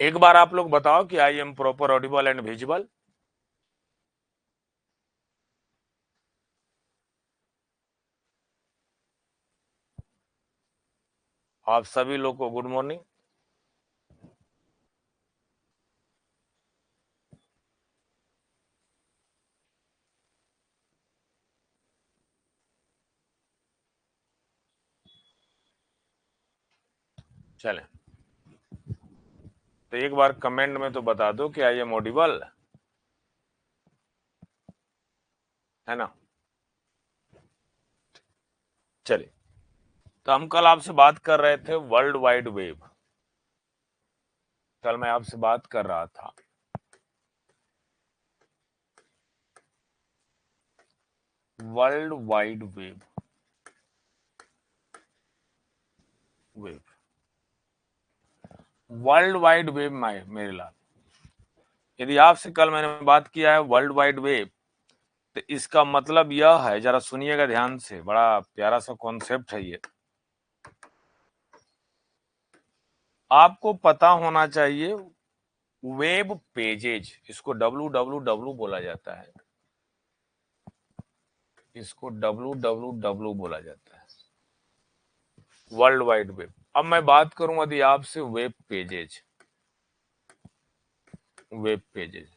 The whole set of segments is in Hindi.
एक बार आप लोग बताओ कि I am proper Audible and visible. आप सभी लोग को गुड मॉर्निंग। चलें, तो एक बार कमेंट में तो बता दो कि आई एम ऑडिबल, है ना। चलिए, तो हम कल आपसे बात कर रहे थे वर्ल्ड वाइड वेब। कल मैं आपसे बात कर रहा था world wide web. World wide web मेरे लाल, यदि आपसे कल मैंने बात किया है वर्ल्ड वाइड वेब, तो इसका मतलब यह है, जरा सुनिएगा ध्यान से, बड़ा प्यारा सा कॉन्सेप्ट है ये। आपको पता होना चाहिए वेब पेजेज, इसको www बोला जाता है, इसको www बोला जाता है, वर्ल्ड वाइड वेब। अब मैं बात करूं यदि आपसे वेब पेजेज, वेब पेजेज,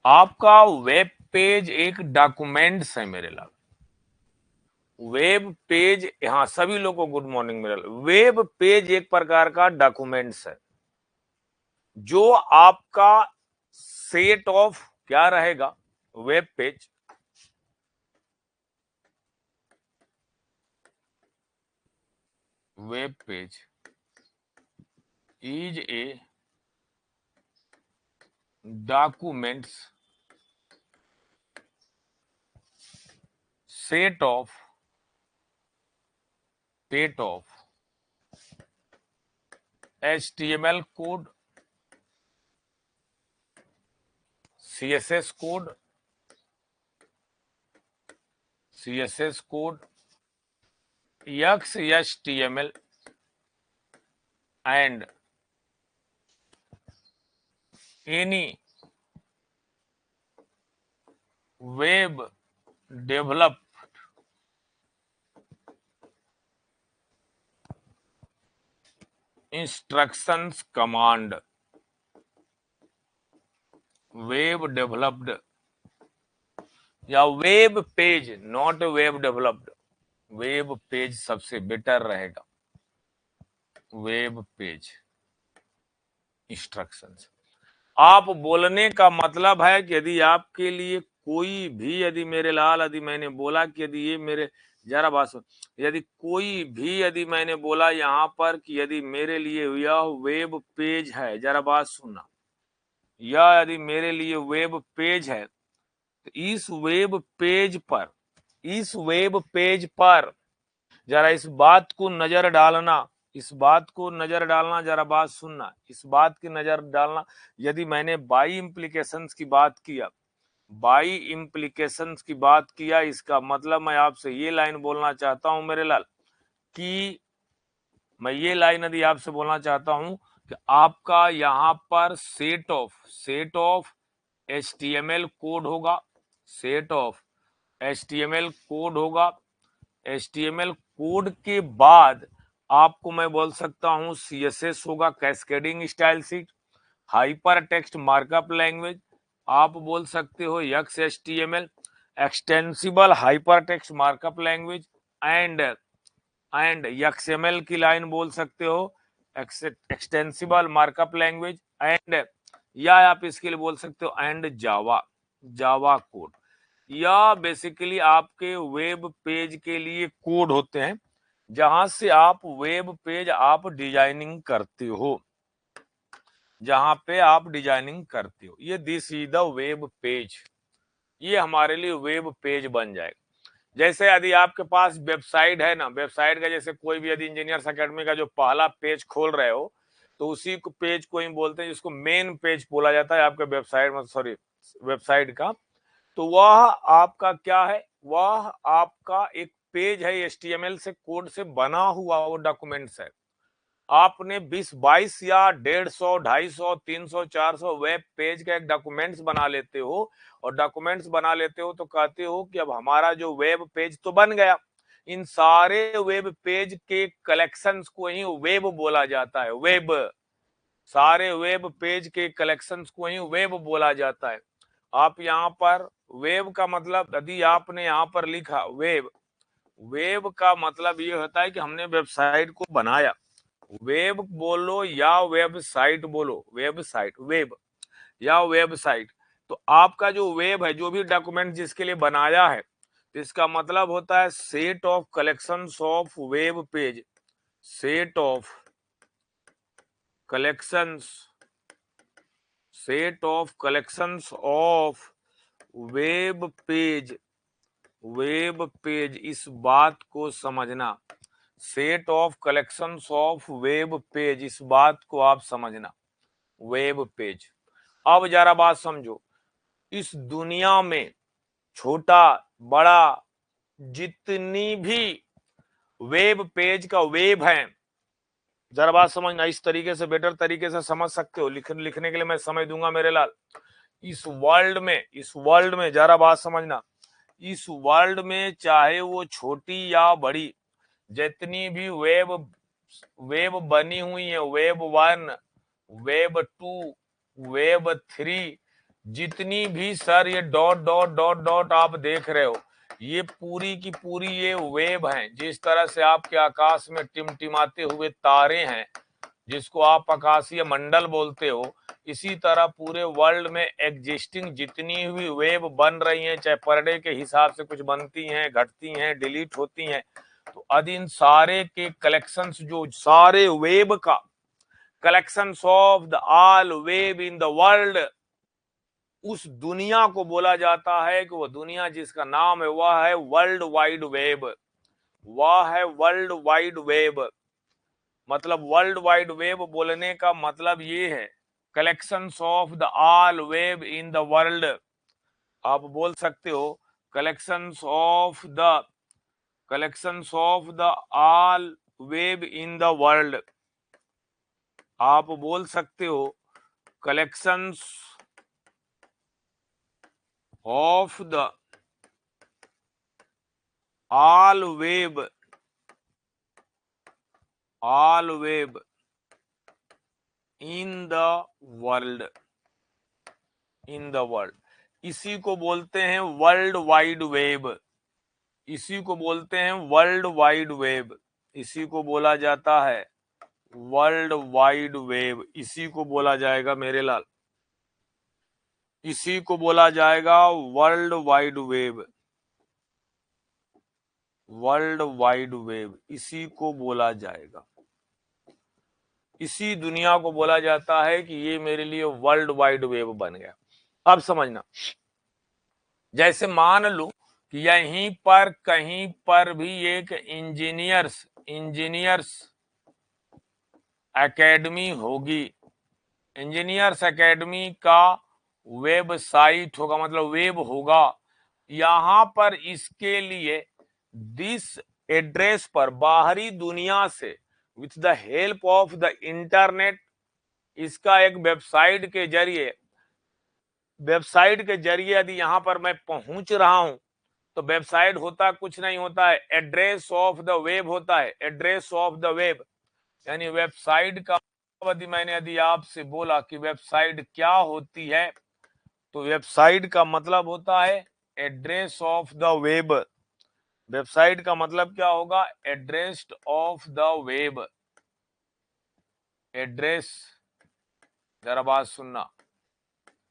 आपका वेब पेज एक डॉक्यूमेंट्स है मेरे लाल। वेब पेज, यहां सभी लोगों को गुड मॉर्निंग मेरे लाल। वेब पेज एक प्रकार का डॉक्यूमेंट्स है, जो आपका सेट ऑफ क्या रहेगा, web page web page is a documents set of HTML code, CSS code, XHTML and any web developed instructions command, web developed या web page, not web developed, web page सबसे बेटर रहेगा, वेब पेज इंस्ट्रक्शंस। आप बोलने का मतलब है कि यदि आपके लिए कोई भी, यदि मेरे लाल, यदि मैंने बोला कि यदि ये मेरे, जरा बात सुन, यदि कोई भी, यदि मैंने बोला यहां पर कि यदि मेरे लिए यह वेब पेज है, जरा बात सुनना, यह यदि मेरे लिए वेब पेज है, तो इस वेब पेज पर जरा इस बात को नजर डालना, इस बात को नजर डालना, जरा बात सुनना, इस बात की नजर डालना। यदि मैंने बाई इंप्लीकेशंस की बात किया, बाई इंप्लीकेशंस की बात किया, इसका मतलब मैं आपसे ये लाइन बोलना चाहता हूं मेरे लाल, कि मैं ये लाइन यदि आपसे बोलना चाहता हूं कि आपका यहां पर सेट ऑफ HTML कोड होगा, सेट ऑफ HTML कोड होगा, HTML कोड के बाद आपको मैं बोल सकता हूं CSS होगा, cascading style sheet, hyper text markup language, आप बोल सकते हो XHTML, extensible hyper text markup language, and XML की लाइन बोल सकते हो, एक्सटेंसिबल मार्कअप लैंग्वेज, एंड या आप इसके लिए बोल सकते हो एंड जावा कोड। या बेसिकली आपके वेब पेज के लिए कोड होते हैं, जहां से आप वेब पेज आप डिजाइनिंग करते हो, जहां पे आप डिजाइनिंग करते हो, ये this is the web page, ये हमारे लिए वेब पेज बन जाएगा। जैसे यदि आपके पास वेबसाइट है ना, वेबसाइट का जैसे कोई भी यदि इंजीनियर्स एकेडमी का जो पहला पेज खोल रहे हो, तो उसी को पेज को ही बोलते हैं, जिसको मेन पेज बोला जाता है आपके वेबसाइट में, सॉरी वेबसाइट का। तो वह आपका क्या है, वह आपका एक पेज है, HTML से कोड से बना हुआ वो डॉक्यूमेंट्स है। आपने 20, 22 या 150, 250, 300, 400 वेब पेज का एक डॉक्यूमेंट्स बना लेते हो, और डॉक्यूमेंट्स बना लेते हो तो कहते हो कि अब हमारा जो वेब पेज तो बन गया। इन सारे वेब पेज के कलेक्शंस को ही वेब बोला जाता है। वेब, सारे वेब पेज के कलेक्शंस को ही वेब बोला जाता है। आप यहाँ पर वेब का मतलब, यदि आपने यहाँ पर लिखा वेब, वेब का मतलब ये होता है कि हमने वेबसाइट को बनाया। वेब बोलो या वेबसाइट बोलो, वेबसाइट, वेब या वेबसाइट, तो आपका जो वेब है, जो भी डॉक्यूमेंट जिसके लिए बनाया है, तो इसका मतलब होता है set of collections of web page, set of collections, set of collections of web page, web page, इस बात को समझना, set of collections of web page, इस बात को आप समझना, वेब पेज। अब जरा बात समझो, इस दुनिया में छोटा बड़ा जितनी भी वेब पेज का वेब है, जरा बात समझना, इस तरीके से बेटर तरीके से समझ सकते हो, लिखने के लिए मैं समय दूंगा मेरे लाल। इस वर्ल्ड में, इस वर्ल्ड में जरा बात समझना, इस वर्ल्ड में चाहे वो छोटी या बड़ी जितनी भी वेब बनी हुई है, वेब 1, वेब 2, वेब 3, जितनी भी सर ये डॉट डॉट डॉट डॉट आप देख रहे हो, ये पूरी की पूरी ये वेब हैं। जिस तरह से आपके आकाश में टिमटिमाते हुए तारे हैं, जिसको आप आकाशीय मंडल बोलते हो, इसी तरह पूरे वर्ल्ड में एग्जिस्टिंग जितनी भी वेब बन रही हैं, चाहे पर डे के हिसाब से कुछ बनती हैं, घटती हैं, डिलीट होती हैं, तो अब इन सारे के कलेक्शंस, जो सारे वेब का collections of the all web in the world, उस दुनिया को बोला जाता है कि वह दुनिया जिसका नाम है वह है वर्ल्ड वाइड वेब, वह है वर्ल्ड वाइड वेब। मतलब वर्ल्ड वाइड वेब बोलने का मतलब ये है collections of the all web in the world. आप बोल सकते हो collections of the all web in the world. आप बोल सकते हो collections of the all web in the world, in the world. इसी को बोलते हैं वर्ल्ड वाइड वेब, इसी को बोलते हैं वर्ल्ड वाइड वेब, इसी को बोला जाता है वर्ल्ड वाइड वेब, इसी को बोला जाएगा मेरे लाल, इसी को बोला जाएगा world wide web, world wide web, इसी को बोला जाएगा, इसी दुनिया को बोला जाता है कि ये मेरे लिए वर्ल्ड वाइड वेब बन गया। अब समझना, जैसे मान लो कि यहीं पर कहीं पर भी एक इंजीनियर्स एकेडमी होगी, इंजीनियर्स एकेडमी का वेबसाइट होगा, मतलब वेब होगा। यहां पर इसके लिए दिस एड्रेस पर बाहरी दुनिया से with the help of the internet, इसका एक वेबसाइट के जरिए यदि यहां पर मैं पहुंच रहा हूं, तो वेबसाइट होता कुछ नहीं होता है, एड्रेस ऑफ द वेब होता है, एड्रेस ऑफ द वेब। यानी वेबसाइट का यदि आपसे बोला कि वेबसाइट क्या होती है, तो वेबसाइट का मतलब होता है address of the web. Website का मतलब क्या होगा? Address of the web, address, जरा बात सुनना,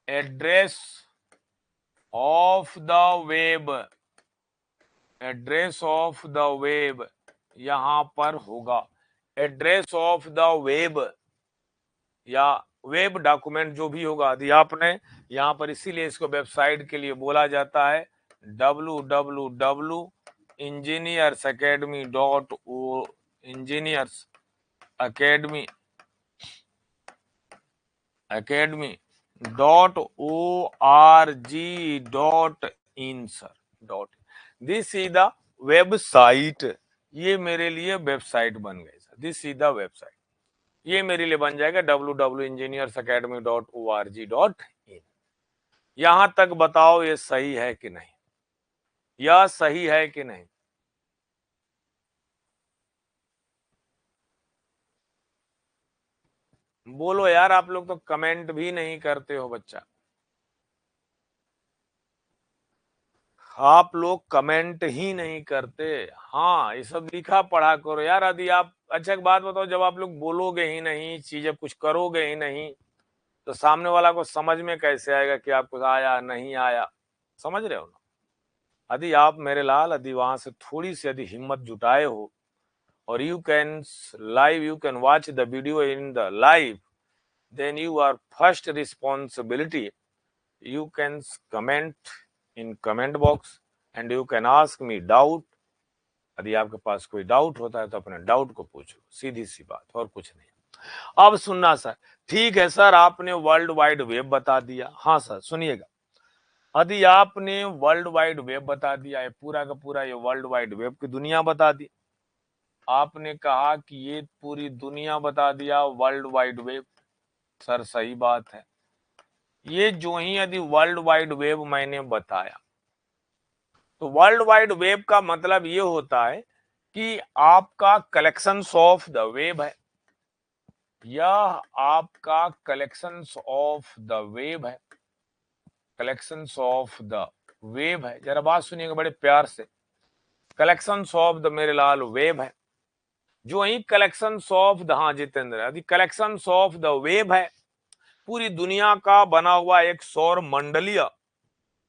address of the web, address of the web यहां पर होगा। एड्रेस ऑफ द वेब या वेब डॉक्यूमेंट जो भी होगा, यदि आपने यहां पर, इसीलिए इसको वेबसाइट के लिए बोला जाता है www engineers academy .o, engineers academy .org.in sir, this is the website, ये मेरे लिए वेबसाइट बन गई sir, this is the website, ये मेरे लिए बन जाएगा www.engineersacademy.org.in। यहां तक बताओ ये सही है कि नहीं, यह सही है कि नहीं? बोलो यार, आप लोग तो कमेंट भी नहीं करते हो बच्चा, आप लोग कमेंट ही नहीं करते। हाँ, ये सब लिखा पढ़ा करो यार। यदि आप, अच्छा एक बात बताओ, जब आप लोग बोलोगे ही नहीं, चीजें कुछ करोगे ही नहीं, तो सामने वाला को समझ में कैसे आएगा कि आपको आया नहीं आया? समझ रहे हो ना? यदि आप मेरे लाल, यदि वहां से थोड़ी सी यदि हिम्मत जुटाए हो, और you can live, you can watch the video in the live, then you are first responsibility, you can comment in comment box and you can ask me doubt। यदि आपके पास कोई डाउट होता है तो अपने डाउट को पूछो, सीधी सी बात, और कुछ नहीं। अब सुनना सर, ठीक है सर, आपने वर्ल्ड वाइड वेब बता दिया। हाँ सर सुनिएगा, यदि आपने वर्ल्ड वाइड वेब बता दिया है, पूरा का पूरा ये वर्ल्ड वाइड वेब की दुनिया बता दी, आपने कहा कि ये पूरी दुनिया बता दिया वर्ल्ड वाइड वेब, सर सही बात है। ये जो ही यदि वर्ल्ड वाइड वेब मैंने बताया, तो वर्ल्ड वाइड वेब का मतलब ये होता है कि आपका कलेक्शंस ऑफ द वेब है, यह आपका कलेक्शंस ऑफ द वेब है, कलेक्शंस ऑफ द वेब है। जरा बात सुनिएगा बड़े प्यार से, कलेक्शंस ऑफ द मेरे लाल वेब है। जो ही कलेक्शंस ऑफ द, हाँ जितेंद्र, यदि कलेक्शंस ऑफ द वेब है, पूरी दुनिया का बना हुआ एक सौर मंडलीय,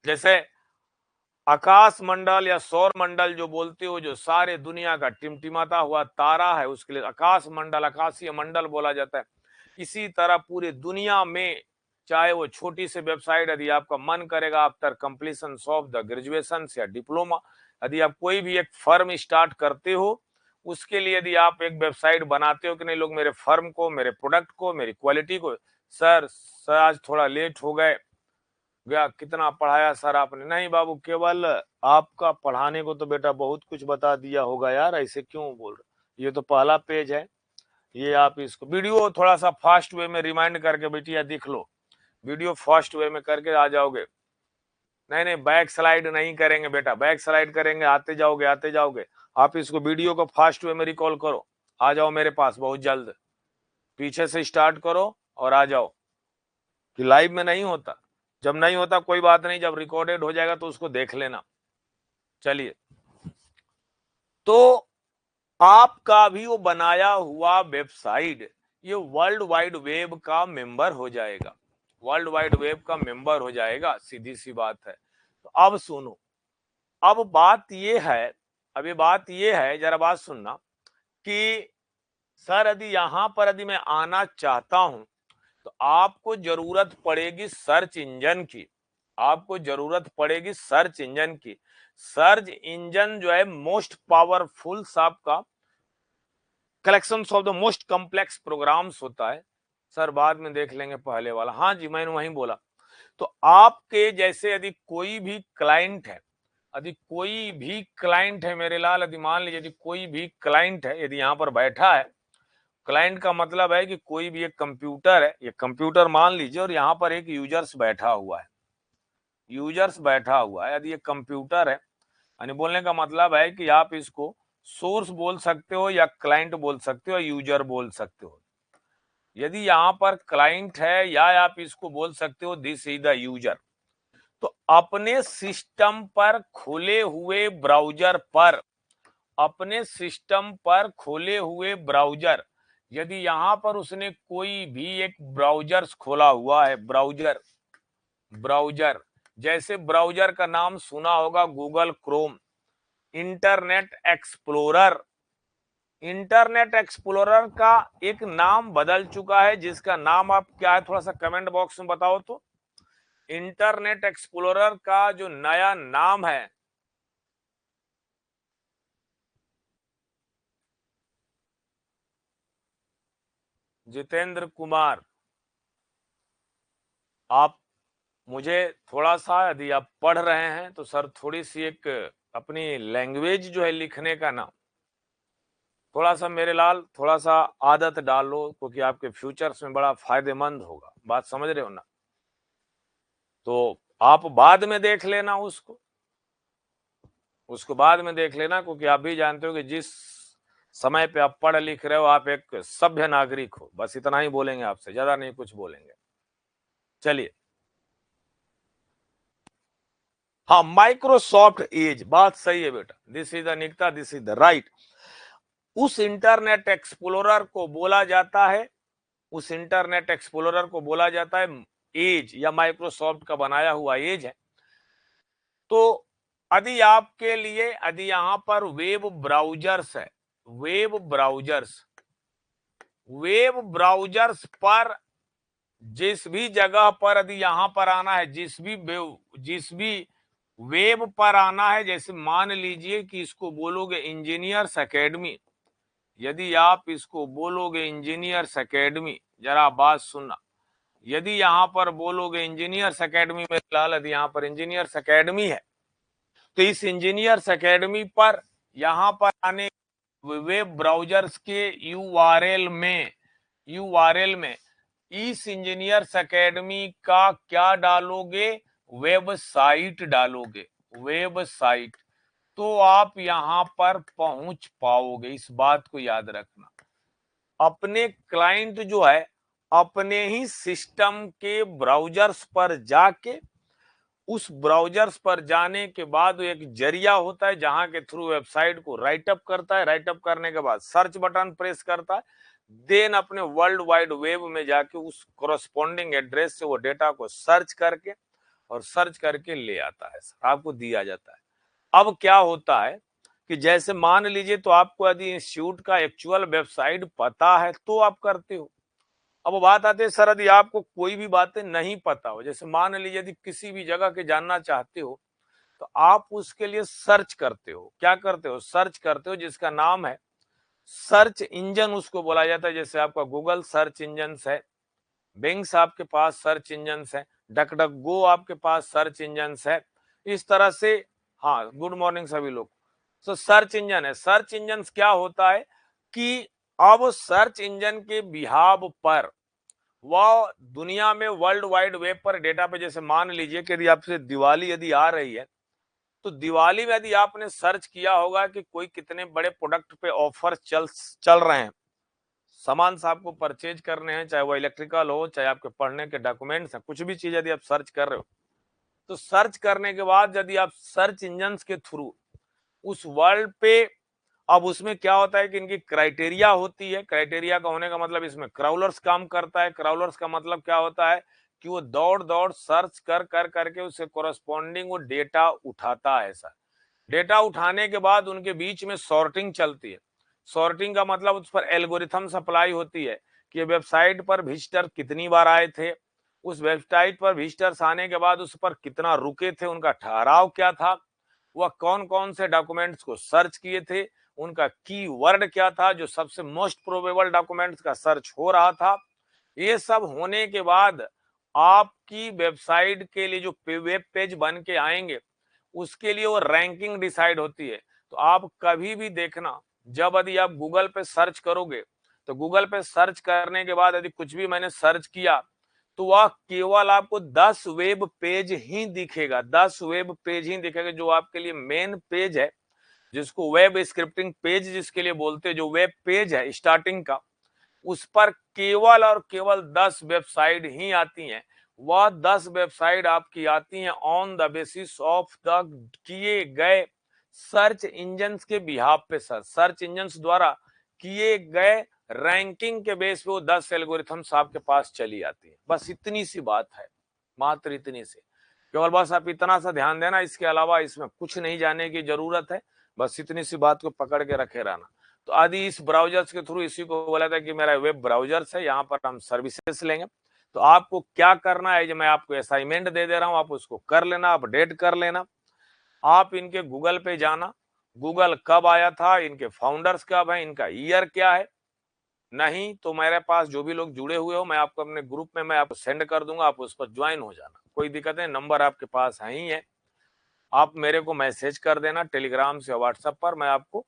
जैसे आकाश मंडल या सौर मंडल जो बोलते हो, जो सारे दुनिया का टिमटिमाता हुआ तारा है, उसके लिए आकाश मंडल, आकाशीय मंडल बोला जाता है। इसी तरह पूरी दुनिया में, चाहे वो छोटी सी वेबसाइट, यदि आपका मन करेगा after completion of the graduation या डिप्लोमा, यदि आप कोई भी एक फर्म स्टार्ट करते हो, उसके लिए यदि आप एक वेबसाइट बनाते हो कि नहीं, लोग मेरे फर्म को, मेरे प्रोडक्ट को, मेरी क्वालिटी को, सर आज थोड़ा लेट हो गए, गया कितना पढ़ाया सर आपने? नहीं बाबू, केवल आपका पढ़ाने को तो बेटा बहुत कुछ बता दिया होगा यार, ऐसे क्यों बोल रहे? ये तो पहला पेज है, ये आप इसको वीडियो थोड़ा सा फास्ट वे में रिमाइंड करके बेटिया दिख लो, वीडियो फास्ट वे में करके आ जाओगे। नहीं नहीं, बैक स्लाइड नहीं करेंगे बेटा, बैक स्लाइड करेंगे आते जाओगे आते जाओगे। आप इसको वीडियो को फास्ट वे में रिकॉल करो, आ जाओ मेरे पास बहुत जल्द, पीछे से स्टार्ट करो और आ जाओ, कि लाइव में नहीं होता। जब नहीं होता कोई बात नहीं, जब रिकॉर्डेड हो जाएगा तो उसको देख लेना। चलिए, तो आपका भी वो बनाया हुआ वेबसाइट ये वर्ल्ड वाइड वेब का मेंबर हो जाएगा, वर्ल्ड वाइड वेब का मेंबर हो जाएगा, सीधी सी बात है। तो अब सुनो, अब बात ये है, अभी बात ये है, जरा बात सुनना, कि सर यदि यहां पर यदि मैं आना चाहता हूं, तो आपको जरूरत पड़ेगी सर्च इंजन की, आपको जरूरत पड़ेगी सर्च इंजन की। सर्च इंजन जो है मोस्ट पावरफुल आपका collection of the most complex programs होता है। सर बाद में देख लेंगे पहले वाला, हाँ जी मैंने वहीं बोला। तो आपके जैसे यदि कोई भी क्लाइंट है, यदि कोई भी क्लाइंट है मेरे लाल, यदि मान लीजिए यदि कोई भी क्लाइंट है, यदि यहाँ पर बैठा है, क्लाइंट का मतलब है कि कोई भी एक कंप्यूटर है, ये कंप्यूटर मान लीजिए, और यहाँ पर एक यूजर्स बैठा हुआ है, यूजर्स बैठा हुआ है, यदि ये कंप्यूटर है, यानी बोलने का मतलब है कि आप इसको सोर्स बोल सकते हो या क्लाइंट बोल सकते हो, यूजर बोल सकते हो। यदि यहाँ पर क्लाइंट है, या आप इसको बोल सकते हो दिस इज द यूजर। तो अपने सिस्टम पर खुले हुए ब्राउजर पर, अपने सिस्टम पर खोले हुए ब्राउजर, यदि यहां पर उसने कोई भी एक ब्राउजर खोला हुआ है, ब्राउजर, ब्राउजर जैसे ब्राउजर का नाम सुना होगा Google Chrome, internet explorer, internet explorer का एक नाम बदल चुका है, जिसका नाम आप क्या है थोड़ा सा कमेंट बॉक्स में बताओ तो। इंटरनेट एक्सप्लोरर का जो नया नाम है, जितेंद्र कुमार, आप मुझे थोड़ा सा, यदि आप पढ़ रहे हैं तो सर थोड़ी सी एक अपनी लैंग्वेज जो है लिखने का ना, थोड़ा सा मेरे लाल थोड़ा सा आदत डाल लो, क्योंकि आपके फ्यूचर्स में बड़ा फायदेमंद होगा। बात समझ रहे हो ना? तो आप बाद में देख लेना उसको बाद में देख लेना, क्योंकि आप भी जानते हो कि जिस समय पे आप पढ़ लिख रहे हो आप एक सभ्य नागरिक हो। बस इतना ही बोलेंगे आपसे, ज्यादा नहीं कुछ बोलेंगे। चलिए, हाँ, माइक्रोसॉफ्ट एज, बात सही है बेटा, दिस इज द निकता, दिस इज द राइट। उस इंटरनेट एक्सप्लोरर को बोला जाता है, उस इंटरनेट एक्सप्लोरर को बोला जाता है एज, या माइक्रोसॉफ्ट का बनाया हुआ एज है। तो यदि आपके लिए, यदि यहां पर वेब ब्राउजर्स है, वेब ब्राउजर्स, वेब ब्राउजर्स पर जिस भी जगह पर यदि यहां पर आना है, जिस भी वेब पर आना है, जैसे मान लीजिए कि इसको बोलोगे इंजीनियर्स एकेडमी, यदि आप इसको बोलोगे इंजीनियर्स एकेडमी, जरा बात सुनना, यदि यहां पर बोलोगे इंजीनियर्स एकेडमी में, फिलहाल यदि यहां पर इंजीनियर्स एकेडमी है, तो इस इंजीनियर्स एकेडमी पर यहां पर आने वेब ब्राउजर्स के यूआरएल में इस इंजीनियर्स एकेडमी का क्या डालोगे? वेबसाइट डालोगे, वेबसाइट। तो आप यहां पर पहुंच पाओगे। इस बात को याद रखना, अपने क्लाइंट जो है अपने ही सिस्टम के ब्राउजर्स पर जाके, उस ब्राउजर्स पर जाने के बाद एक जरिया होता है जहां के थ्रू वेबसाइट को राइटअप करता है, राइटअप करने के बाद सर्च बटन प्रेस करता है, देन अपने वर्ल्ड वाइड वेब में जाके उस कोरस्पॉन्डिंग एड्रेस से वो डेटा को सर्च करके और सर्च करके ले आता है, आपको दिया जाता है। अब क्या होता है कि जैसे मान लीजिए, तो आपको यदि इंस्टीट्यूट का एक्चुअल वेबसाइट पता है तो आप करते हो। अब बात आती है, सर यदि आपको कोई भी बातें नहीं पता हो, जैसे मान लीजिए यदि किसी भी जगह के जानना चाहते हो, तो आप उसके लिए सर्च करते हो। क्या करते हो? सर्च करते हो, जिसका नाम है सर्च इंजन, उसको बोला जाता है। जैसे आपका गूगल सर्च इंजन है, बिंग्स आपके पास सर्च इंजन है, डक डक गो आपके पास सर्च इंजन है, इस तरह से। हाँ, गुड मॉर्निंग सभी लोग। तो सर्च इंजन है। सर्च इंजन क्या होता है कि अब सर्च इंजन के बिहाव पर वह दुनिया में वर्ल्ड वाइड वेब पर डेटा पे, जैसे मान लीजिए कि यदि आपसे दिवाली यदि आ रही है, तो दिवाली में यदि आपने सर्च किया होगा कि कोई कितने बड़े प्रोडक्ट पे ऑफर चल रहे हैं, सामान से आपको परचेज करने हैं, चाहे वो इलेक्ट्रिकल हो, चाहे आपके पढ़ने के डॉक्यूमेंट्स हैं, कुछ भी चीज यदि आप सर्च कर रहे हो, तो सर्च करने के बाद यदि आप सर्च इंजन के थ्रू उस वर्ल्ड पे, अब उसमें क्या होता है कि इनकी क्राइटेरिया होती है। क्राइटेरिया का होने का मतलब इसमें क्राउलर्स काम करता है। क्राउलर्स का मतलब क्या होता है कि वो दौड़ दौड़ सर्च कर कर करके उससे कोरस्पॉन्डिंग वो डेटा उठाता है। सर, डेटा उठाने के बाद उनके बीच में सॉर्टिंग चलती है। सॉर्टिंग का मतलब उस पर एल्गोरिथम सप्लाई होती है कि वेबसाइट पर विजिटर कितनी बार आए थे, उस वेबसाइट पर विजिटर्स आने के बाद उस पर कितना रुके थे, उनका ठहराव क्या था, वह कौन कौन से डॉक्यूमेंट्स को सर्च किए थे, उनका कीवर्ड क्या था, जो सबसे मोस्ट प्रोबेबल डॉक्यूमेंट्स का सर्च हो रहा था। ये सब होने के बाद आपकी वेबसाइट के लिए जो वेब पेज बन के आएंगे, उसके लिए वो रैंकिंग डिसाइड होती है। तो आप कभी भी देखना, जब यदि आप गूगल पे सर्च करोगे, तो गूगल पे सर्च करने के बाद यदि कुछ भी मैंने सर्च किया, तो वह केवल आपको 10 वेब पेज ही दिखेगा, 10 वेब पेज ही दिखेगा, जो आपके लिए मेन पेज है, जिसको वेब स्क्रिप्टिंग पेज जिसके लिए बोलते हैं, जो वेब पेज है स्टार्टिंग का, उस पर केवल और केवल 10 वेबसाइट ही आती हैं। वह 10 वेबसाइट आपकी आती हैं on the basis of the किए गए सर्च इंजन के बिहाफ पे। सर्च इंजन द्वारा किए गए रैंकिंग के बेस पे वो 10 एल्गोरिथम्स आपके पास चली आती है। बस इतनी सी बात है, मात्र इतनी सी, केवल बस आप इतना सा ध्यान देना, इसके अलावा इसमें कुछ नहीं जानने की जरूरत है। बस इतनी सी बात को पकड़ के रखे रहना। तो आदि इस ब्राउजर्स के थ्रू, इसी को बोला था कि मेरा वेब ब्राउजर्स है, यहाँ पर हम सर्विसेस लेंगे। तो आपको क्या करना है, जो मैं आपको असाइनमेंट दे दे रहा हूँ, आप उसको कर लेना, अपडेट कर लेना। आप इनके गूगल पे जाना, गूगल कब आया था, इनके फाउंडर्स कब है, इनका ईयर क्या है। नहीं तो मेरे पास जो भी लोग जुड़े हुए हो, मैं आपको अपने ग्रुप में मैं आपको सेंड कर दूंगा, आप उस पर ज्वाइन हो जाना, कोई दिक्कत नहीं, नंबर आपके पास है ही है। आप मेरे को मैसेज कर देना टेलीग्राम से, व्हाट्सएप पर, मैं आपको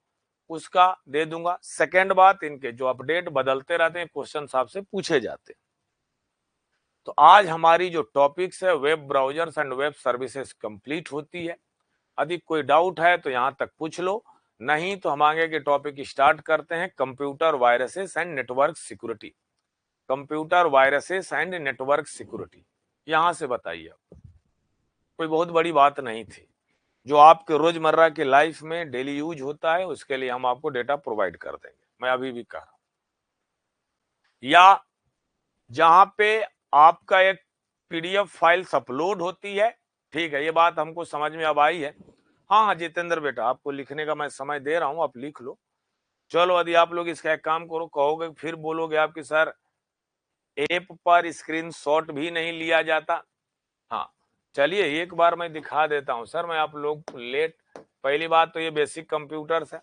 उसका दे दूंगा। सेकेंड बात, इनके जो अपडेट बदलते रहते हैं, क्वेश्चन आपसे पूछे जाते हैं। तो आज हमारी जो टॉपिक्स है web browsers and web services complete होती है। यदि कोई डाउट है तो यहां तक पूछ लो, नहीं तो हम आगे के टॉपिक स्टार्ट करते हैं। Computer viruses and network security. Computer viruses and network security, यहां से बताइए आप। कोई बहुत बड़ी बात नहीं थी, जो आपके रोजमर्रा की लाइफ में डेली यूज होता है, उसके लिए हम आपको डेटा प्रोवाइड कर देंगे। मैं अभी भी कह रहा हूं, या जहां पे आपका एक पीडीएफ फाइल अपलोड होती है, ठीक है, ये बात हमको समझ में अब आई है। हाँ हाँ जितेंद्र बेटा, आपको लिखने का मैं समय दे रहा हूं, आप लिख लो। चलो, यदि आप लोग इसका एक काम करो, कहोगे फिर बोलोगे आपकी सर ऐप पर स्क्रीनशॉट भी नहीं लिया जाता। हाँ, चलिए एक बार मैं दिखा देता हूं सर, मैं आप लोग लेट। पहली बात तो ये बेसिक कंप्यूटर्स है,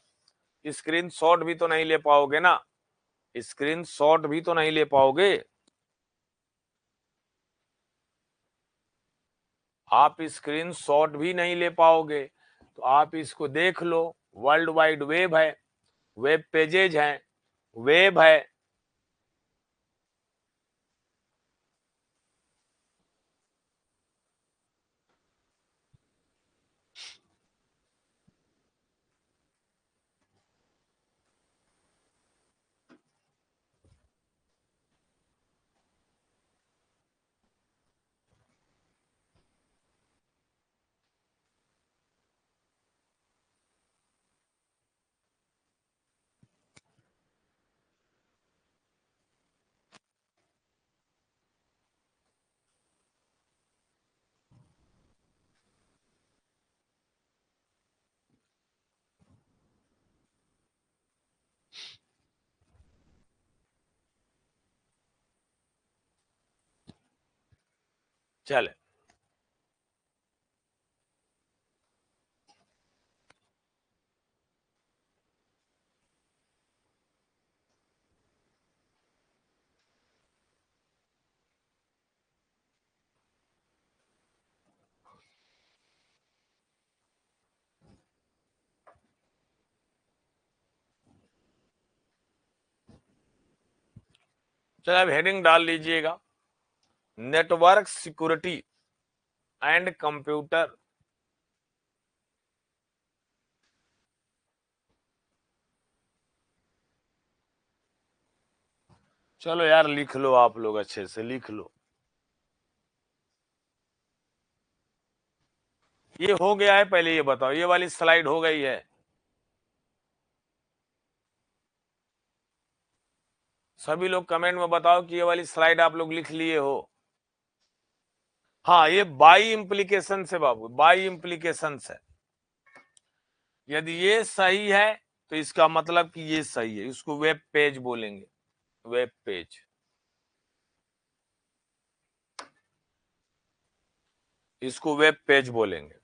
स्क्रीनशॉट भी तो नहीं ले पाओगे ना, स्क्रीनशॉट भी तो नहीं ले पाओगे आप, स्क्रीनशॉट भी नहीं ले पाओगे। तो आप इसको देख लो, वर्ल्ड वाइड वेब है, वेब पेजेज है, वेब है। चले, चलो अब हेडिंग डाल लीजिएगा, नेटवर्क सिक्योरिटी एंड कंप्यूटर। चलो यार लिख लो, आप लोग अच्छे से लिख लो। ये हो गया है, पहले ये बताओ, ये वाली स्लाइड हो गई है? सभी लोग कमेंट में बताओ कि ये वाली स्लाइड आप लोग लिख लिए हो। हाँ, ये बाई इंप्लीकेशन से बाबू, बाई इंप्लीकेशन है। यदि ये सही है तो इसका मतलब कि ये सही है, इसको वेब पेज बोलेंगे, वेब पेज, इसको वेब पेज बोलेंगे।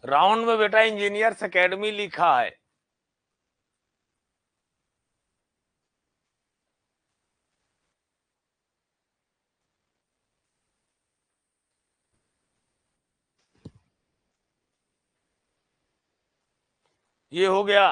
राउंड में बेटा इंजीनियर्स एकेडमी लिखा है। ये हो गया।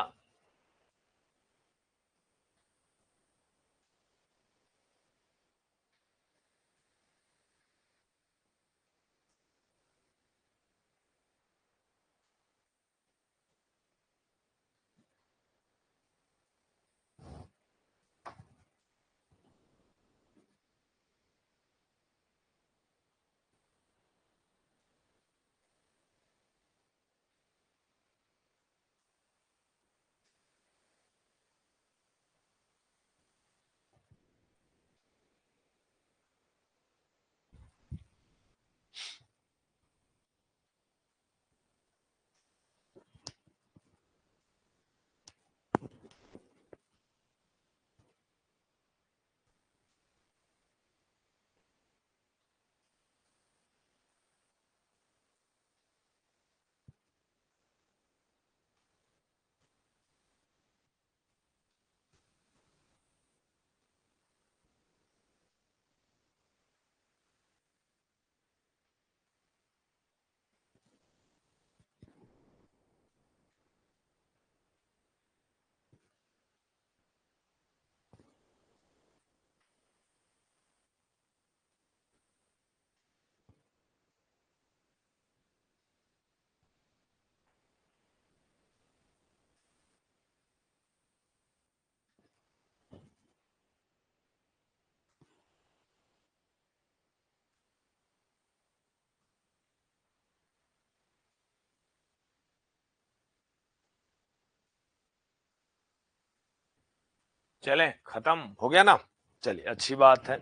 चले, खत्म हो गया ना। चलिए, अच्छी बात है।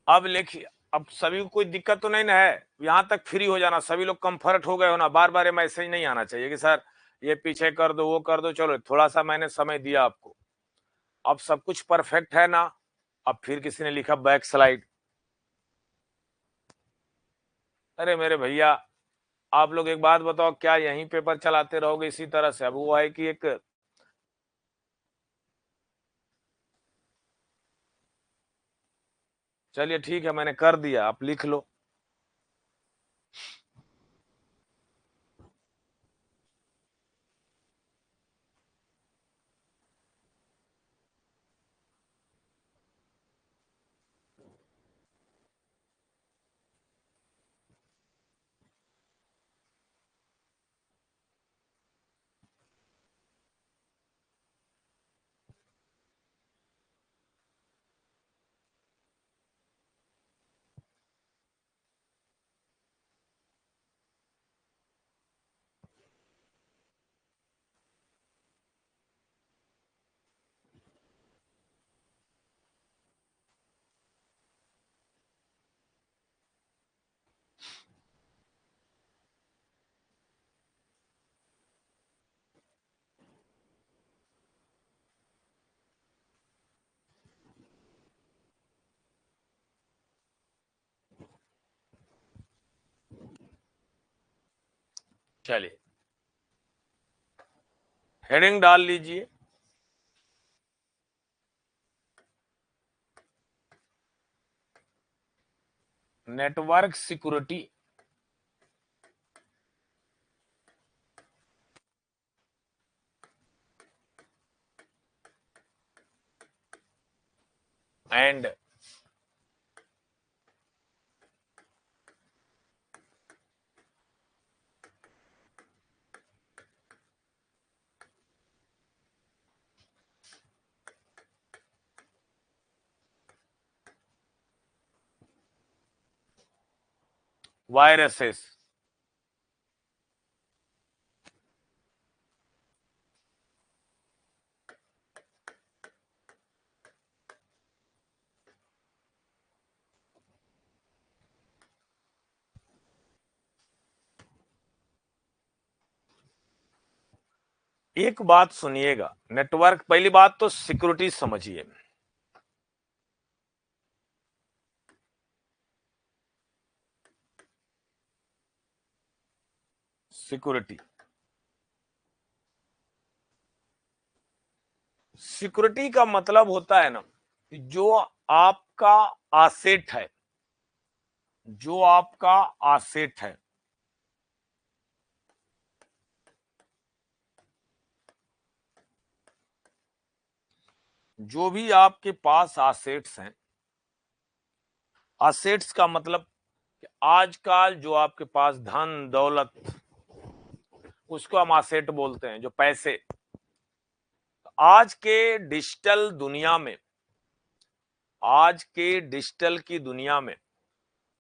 अब लिखिए, अब सभी को कोई दिक्कत तो नहीं ना है? यहां तक फ्री हो जाना, सभी लोग कंफर्ट हो गए हो ना? बार बार ये मैसेज नहीं आना चाहिए कि सर ये पीछे कर दो, वो कर दो। चलो, थोड़ा सा मैंने समय दिया आपको, अब सब कुछ परफेक्ट है ना? अब फिर किसी ने लिखा बैक स्लाइड। अरे मेरे भैया, आप लोग एक बात बताओ, क्या यहीं पेपर चलाते रहोगे इसी तरह से? अब वो है कि एक, चलिए ठीक है, मैंने कर दिया, आप लिख लो। चलिए, हेडिंग डाल लीजिए, नेटवर्क सिक्योरिटी एंड वायरसेस। एक बात सुनिएगा, नेटवर्क, पहली बात तो सिक्योरिटी समझिए। सिक्योरिटी, सिक्योरिटी का मतलब होता है ना, जो आपका आसेट है, जो आपका आसेट है, जो भी आपके पास असेट्स हैं, असेट्स का मतलब कि आजकल जो आपके पास धन दौलत, उसको हम असेट बोलते हैं, जो पैसे। आज के डिजिटल दुनिया में, आज के डिजिटल की दुनिया में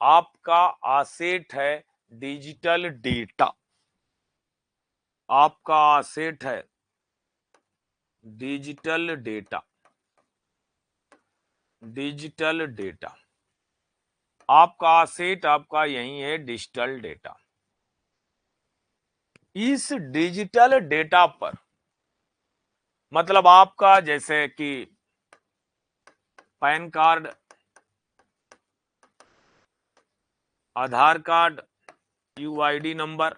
आपका असेट है डिजिटल डेटा। आपका असेट है डिजिटल डेटा। डिजिटल डेटा आपका असेट, आपका यही है डिजिटल डेटा। इस डिजिटल डेटा पर मतलब आपका जैसे कि PAN card, Aadhaar card, UID number,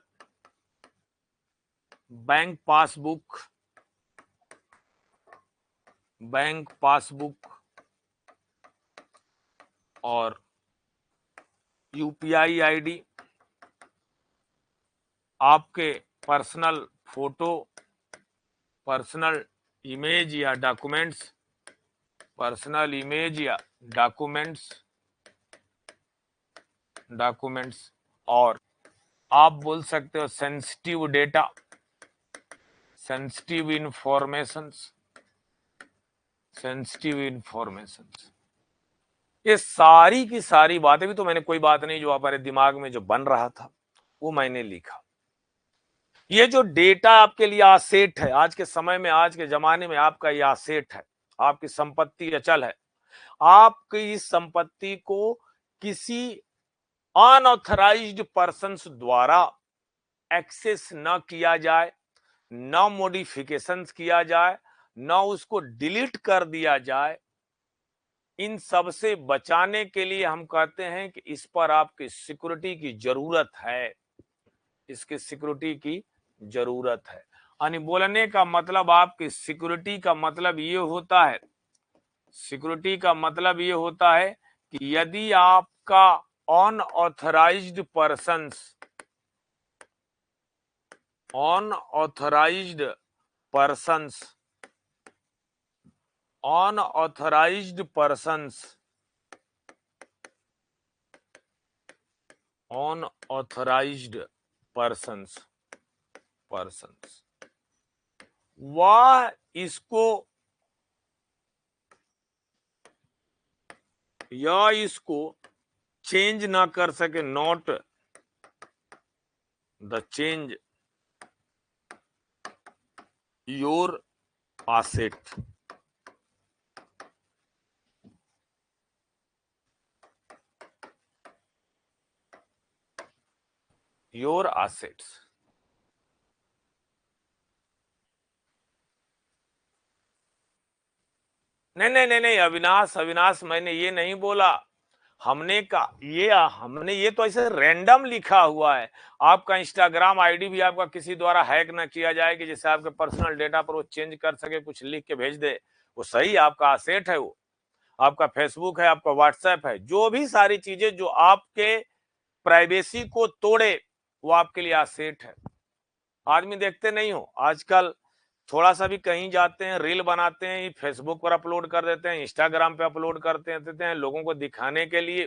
bank passbook, bank passbook और यूपीआई आईडी, आपके पर्सनल फोटो, पर्सनल इमेज या डॉक्यूमेंट्स, पर्सनल इमेज या डॉक्यूमेंट्स, डॉक्यूमेंट्स और आप बोल सकते हो sensitive data, sensitive informations, sensitive informations. ये सारी की सारी बातें, भी तो मैंने कोई बात नहीं जो हमारे दिमाग में जो बन रहा था वो मैंने लिखा। ये जो डेटा आपके लिए असेट है, आज के समय में, आज के जमाने में आपका ये असेट है, आपकी संपत्ति अचल है। आपकी इस संपत्ति को किसी अनऑथराइज्ड पर्सन्स द्वारा एक्सेस न किया जाए, न मॉडिफिकेशंस किया जाए, न उसको डिलीट कर दिया जाए। इन सब से बचाने के लिए हम कहते हैं कि इस पर आपकी सिक्योरिटी की जरूरत है, इसकी सिक्योरिटी की जरूरत है। यानी बोलने का मतलब, आपकी सिक्योरिटी का मतलब ये होता है, सिक्योरिटी का मतलब ये होता है कि यदि आपका unauthorised persons, unauthorised persons, unauthorised persons, unauthorised persons, persons वह इसको या इसको चेंज ना कर सके, not the change your asset, your assets। नहीं नहीं नहीं नहीं अविनाश, अविनाश मैंने ये नहीं बोला। हमने ये तो ऐसे रैंडम लिखा हुआ है। आपका इंस्टाग्राम आईडी भी आपका किसी द्वारा हैक ना किया जाए कि जैसे आपके पर्सनल डेटा पर वो चेंज कर सके, कुछ लिख के भेज दे। वो सही आपका असेट है। वो आपका फेसबुक है, आपका व्हाट्सएप है, जो भी सारी चीजें जो आपके प्राइवेसी को तोड़े वो आपके लिए असेट है। आदमी देखते नहीं हो, आजकल थोड़ा सा भी कहीं जाते हैं, रील बनाते हैं, फेसबुक पर अपलोड कर देते हैं, इंस्टाग्राम पे अपलोड करते देते हैं लोगों को दिखाने के लिए।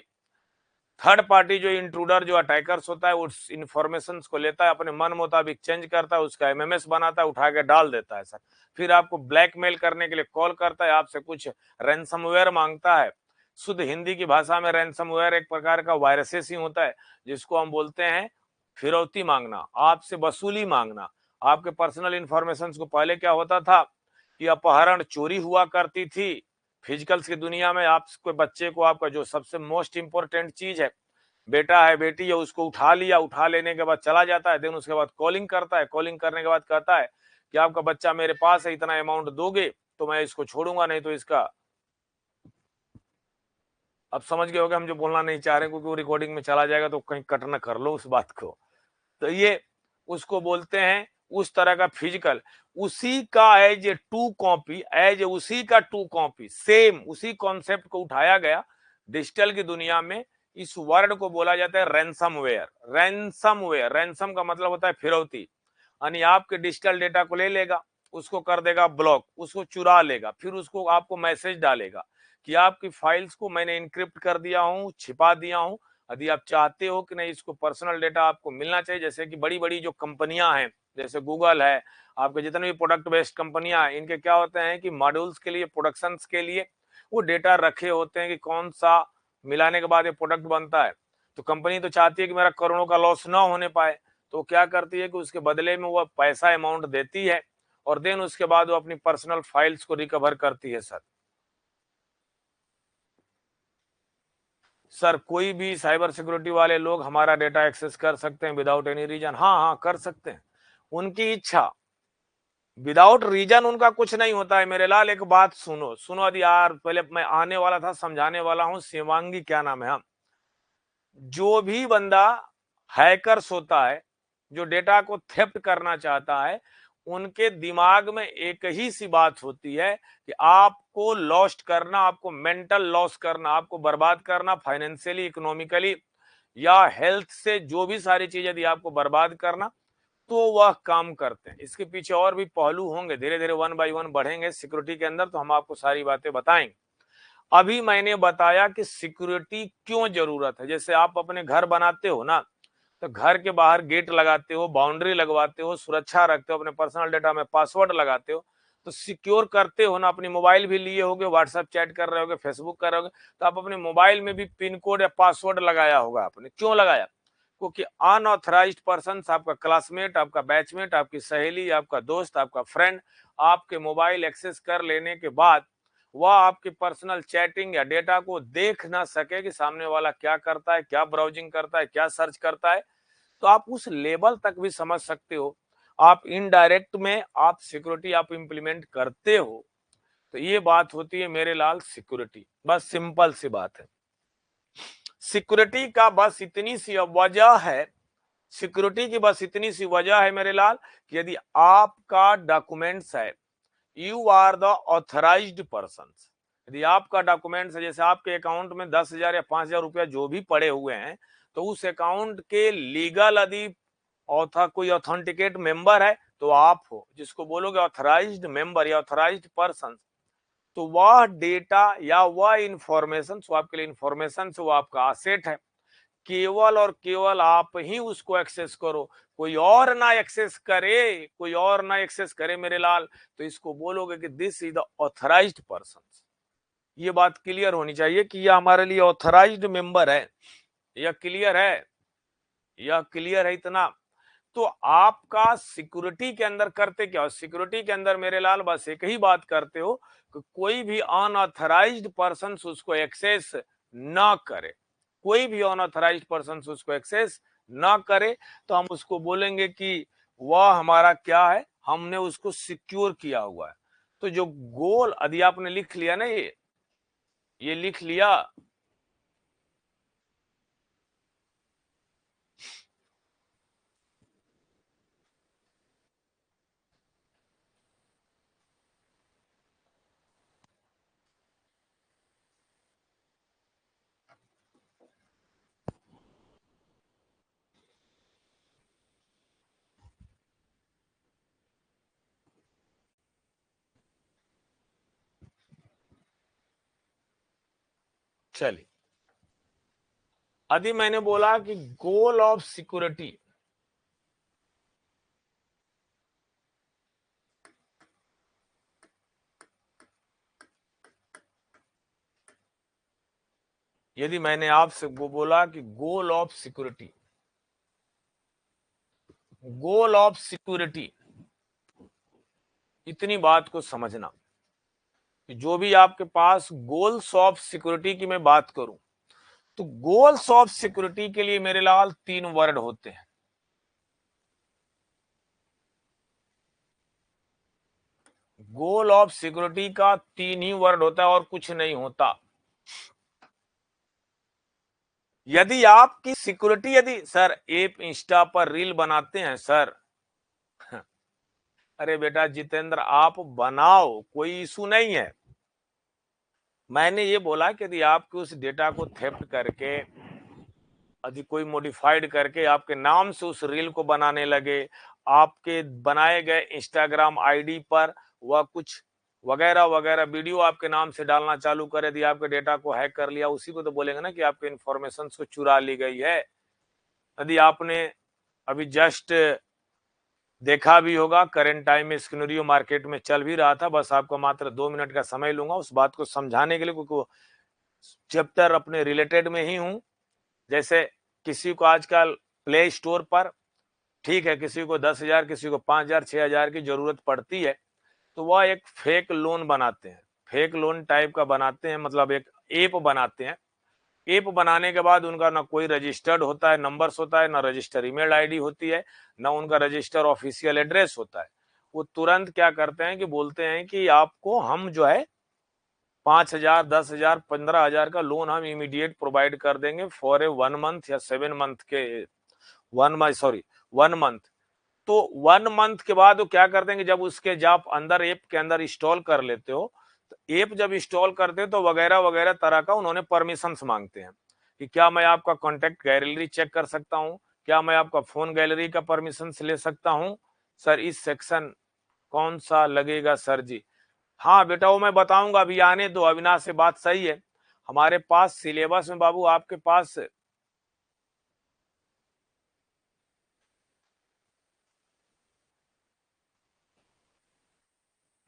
थर्ड पार्टी जो इंट्रूडर, जो अटैकर्स होता है, उस इंफॉर्मेशन को लेता है, अपने मन मुताबिक चेंज करता है, उसका एमएमएस बनाता है, उठा के डाल देता है सर। फिर आपको ब्लैकमेल करने के लिए कॉल करता है, आपसे कुछ रैंसमवेयर मांगता है। शुद्ध हिंदी की भाषा में रैंसमवेयर एक प्रकार का वायरसेस ही होता है, जिसको हम बोलते हैं फिरौती मांगना, आपसे वसूली मांगना। आपके पर्सनल इंफॉर्मेशन को पहले क्या होता था कि अपहरण, चोरी हुआ करती थी फिजिकल्स की दुनिया में। आपके बच्चे को, आपका जो सबसे मोस्ट इंपोर्टेंट चीज है, बेटा है बेटी है, उसको उठा लिया, उठा लेने के बाद चला जाता है, देन उसके बाद कॉलिंग करता है, कॉलिंग करने के बाद कहता है कि आपका बच्चा मेरे पास है, इतना अमाउंट दोगे तो मैं इसको छोड़ूंगा, नहीं तो इसका। अब समझ गए होगे हम जो बोलना नहीं चाह रहे, क्योंकि वो रिकॉर्डिंग में चला जाएगा तो कहीं कट ना कर लो उस बात को। तो ये उसको बोलते हैं उस तरह का फिजिकल, उसी का as a two copy, as उसी का टू कॉपी, सेम उसी कॉन्सेप्ट को उठाया गया डिजिटल की दुनिया में। इस वर्ड को बोला जाता है रैंसमवेयर। रैंसमवेयर, रैंसम का मतलब होता है फिरौती, यानी आपके डिजिटल डेटा को ले लेगा, उसको कर देगा ब्लॉक, उसको चुरा लेगा, फिर उसको आपको मैसेज डालेगा कि आपकी फाइल्स को मैंने इनक्रिप्ट कर दिया हूं, छिपा दिया हूं, यदि आप चाहते हो कि नहीं इसको पर्सनल डेटा आपको मिलना चाहिए। जैसे कि बड़ी बड़ी जो कंपनियां हैं, जैसे गूगल है, आपके जितने भी प्रोडक्ट बेस्ड कंपनियां हैं, इनके क्या होते हैं कि मॉड्यूल्स के लिए, प्रोडक्शंस के लिए वो डेटा रखे होते हैं कि कौन सा मिलाने के बाद ये प्रोडक्ट बनता है। तो कंपनी तो चाहती है कि मेरा करोड़ों का लॉस ना होने पाए, तो क्या करती है कि उसके बदले में वो पैसा अमाउंट देती है और देन उसके बाद वो अपनी पर्सनल फाइल्स को रिकवर करती है। सर कोई भी साइबर सिक्योरिटी वाले लोग हमारा डेटा एक्सेस कर सकते हैं विदाउट एनी रीजन? हाँ हाँ कर सकते हैं, उनकी इच्छा, विदाउट रीजन उनका कुछ नहीं होता है मेरे लाल। एक बात सुनो सुनो, यदि यार पहले मैं आने वाला था, समझाने वाला हूं। शिवांगी क्या नाम है? हम जो भी बंदा हैकर्स होता है, जो डेटा को थेफ्ट करना चाहता है, उनके दिमाग में एक ही सी बात होती है कि आपको लॉस्ट करना, आपको मेंटल लॉस करना, आपको बर्बाद करना, फाइनेंशियली, इकोनॉमिकली या हेल्थ से जो भी सारी चीज यदि आपको बर्बाद करना, तो वह काम करते हैं। इसके पीछे और भी पहलू होंगे, धीरे धीरे वन बाय वन बढ़ेंगे सिक्योरिटी के अंदर, तो हम आपको सारी बातें बताएंगे। अभी मैंने बताया कि सिक्योरिटी क्यों जरूरत है। जैसे आप अपने घर बनाते हो ना, तो घर के बाहर गेट लगाते हो, बाउंड्री लगवाते हो, सुरक्षा रखते हो, अपने पर्सनल डेटा में पासवर्ड लगाते हो, तो सिक्योर करते हो ना। अपनी मोबाइल भी लिए होगे, व्हाट्सएप चैट कर रहे होगे, फेसबुक कर रहे होगे, तो आप अपने मोबाइल में भी पिन कोड या पासवर्ड लगाया होगा आपने। क्यों लगाया? क्योंकि अनऑथराइज्ड पर्सन, आपका क्लासमेट, आपका बैचमेट, आपकी सहेली, आपका दोस्त, आपका फ्रेंड, आपके मोबाइल एक्सेस कर लेने के बाद वह आपकी पर्सनल चैटिंग या डेटा को देख ना सके कि सामने वाला क्या करता है, क्या ब्राउजिंग करता है, क्या सर्च करता है। तो आप उस लेवल तक भी समझ सकते हो। आप इनडायरेक्ट में आप सिक्योरिटी आप इंप्लीमेंट करते हो। तो ये बात होती है मेरे लाल सिक्योरिटी। बस सिंपल सी बात है। सिक्योरिटी का बस इतनी सी वजह है, सिक्योरिटी की बस इतनी सी वजह है मेरे लाल कि यदि आपका डॉक्यूमेंट्स है, you are the authorised person. यदि आपका डॉक्यूमेंट्स है, जैसे आपके अकाउंट में 10,000 या 5,000 रुपया जो भी पड़े हुए हैं, तो उस अकाउंट के लीगल यदि कोई ऑथेंटिकेट मेंबर है तो आप हो, जिसको बोलोगे ऑथराइज्ड मेंबर या ऑथराइज्ड पर्सन। तो वह डेटा या वह इंफॉर्मेशन, वो आपके लिए इंफॉर्मेशन, वो आपका असेट है। केवल और केवल आप ही उसको एक्सेस करो, कोई और ना एक्सेस करे, कोई और ना एक्सेस करे मेरे लाल, तो इसको बोलोगे कि this is the authorised person. ये बात क्लियर होनी चाहिए कि यह हमारे लिए ऑथराइज्ड मेंबर है। यह क्लियर है? यह क्लियर है इतना? तो आपका सिक्योरिटी के अंदर करते क्या हो? सिक्योरिटी के अंदर मेरे लाल बस एक ही बात करते हो कि कोई भी अनऑथराइज्ड पर्सन उसको एक्सेस ना करे, कोई भी अनऑथराइज्ड पर्सन उसको एक्सेस ना करे, तो हम उसको बोलेंगे कि वह हमारा क्या है, हमने उसको सिक्योर किया हुआ है। तो जो गोल यदि आपने लिख लिया ना, ये लिख लिया, चलिए। यदि मैंने बोला कि गोल ऑफ सिक्योरिटी, यदि मैंने आपसे वो बोला कि goal of security, goal of security, इतनी बात को समझना कि जो भी आपके पास गोल्स ऑफ सिक्योरिटी की मैं बात करूं, तो गोल्स ऑफ सिक्योरिटी के लिए मेरे लाल 3 वर्ड होते हैं। गोल ऑफ सिक्योरिटी का 3 ही वर्ड होता है और कुछ नहीं होता। यदि आपकी सिक्योरिटी, यदि सर एप इंस्टा पर रील बनाते हैं सर, अरे बेटा जितेंद्र आप बनाओ, कोई इशू नहीं है। मैंने ये बोला कि यदि आपके उस डेटा को थेफ्ट करके यदि कोई मॉडिफाइड करके आपके नाम से उस रील को बनाने लगे, आपके बनाए गए इंस्टाग्राम आईडी पर वह कुछ वगैरह वगैरह वीडियो आपके नाम से डालना चालू करे, यदि आपके डेटा को हैक कर लिया, उसी को तो बोलेंगे ना कि आपके इन्फॉर्मेशन को चुरा ली गई है। यदि आपने अभी जस्ट देखा भी होगा, करंट टाइम में स्किनरियो मार्केट में चल भी रहा था, बस आपको मात्र 2 मिनट का समय लूंगा उस बात को समझाने के लिए, क्योंकि चैप्टर अपने रिलेटेड में ही हूं। जैसे किसी को आजकल प्ले स्टोर पर, ठीक है, किसी को 10,000, किसी को 5,000, 6,000 की जरूरत पड़ती है, तो वह एक फेक लोन बनाते हैं, फेक लोन टाइप का बनाते हैं, मतलब एक ऐप बनाते हैं। ऐप बनाने के बाद उनका ना कोई रजिस्टर्ड होता है, नंबर्स होता है, ना रजिस्टर ईमेल आईडी होती है, ना उनका रजिस्टर ऑफिशियल एड्रेस होता है। वो तुरंत क्या करते हैं कि बोलते हैं कि आपको हम जो है 5,000, 10,000, 15,000 का लोन हम इमीडिएट प्रोवाइड कर देंगे फॉर ए 1 मंथ या 7 मंथ के 1 मंथ। तो 1 मंथ के बाद वो क्या करते हैं कि जब उसके जब आप अंदर ऐप के अंदर इंस्टॉल कर लेते हो, तो ऐप जब इंस्टॉल करते हो तो वगैरह वगैरह तरह का उन्होंने परमिशंस मांगते हैं कि क्या मैं आपका कॉन्टेक्ट गैलरी चेक कर सकता हूं, क्या मैं आपका फोन गैलरी का परमिशन ले सकता हूं। सर इस सेक्शन कौन सा लगेगा सर जी? हाँ बेटा वो मैं बताऊंगा, अभी आने दो, अविनाश से बात सही है। हमारे पास सिलेबस में बाबू आपके पास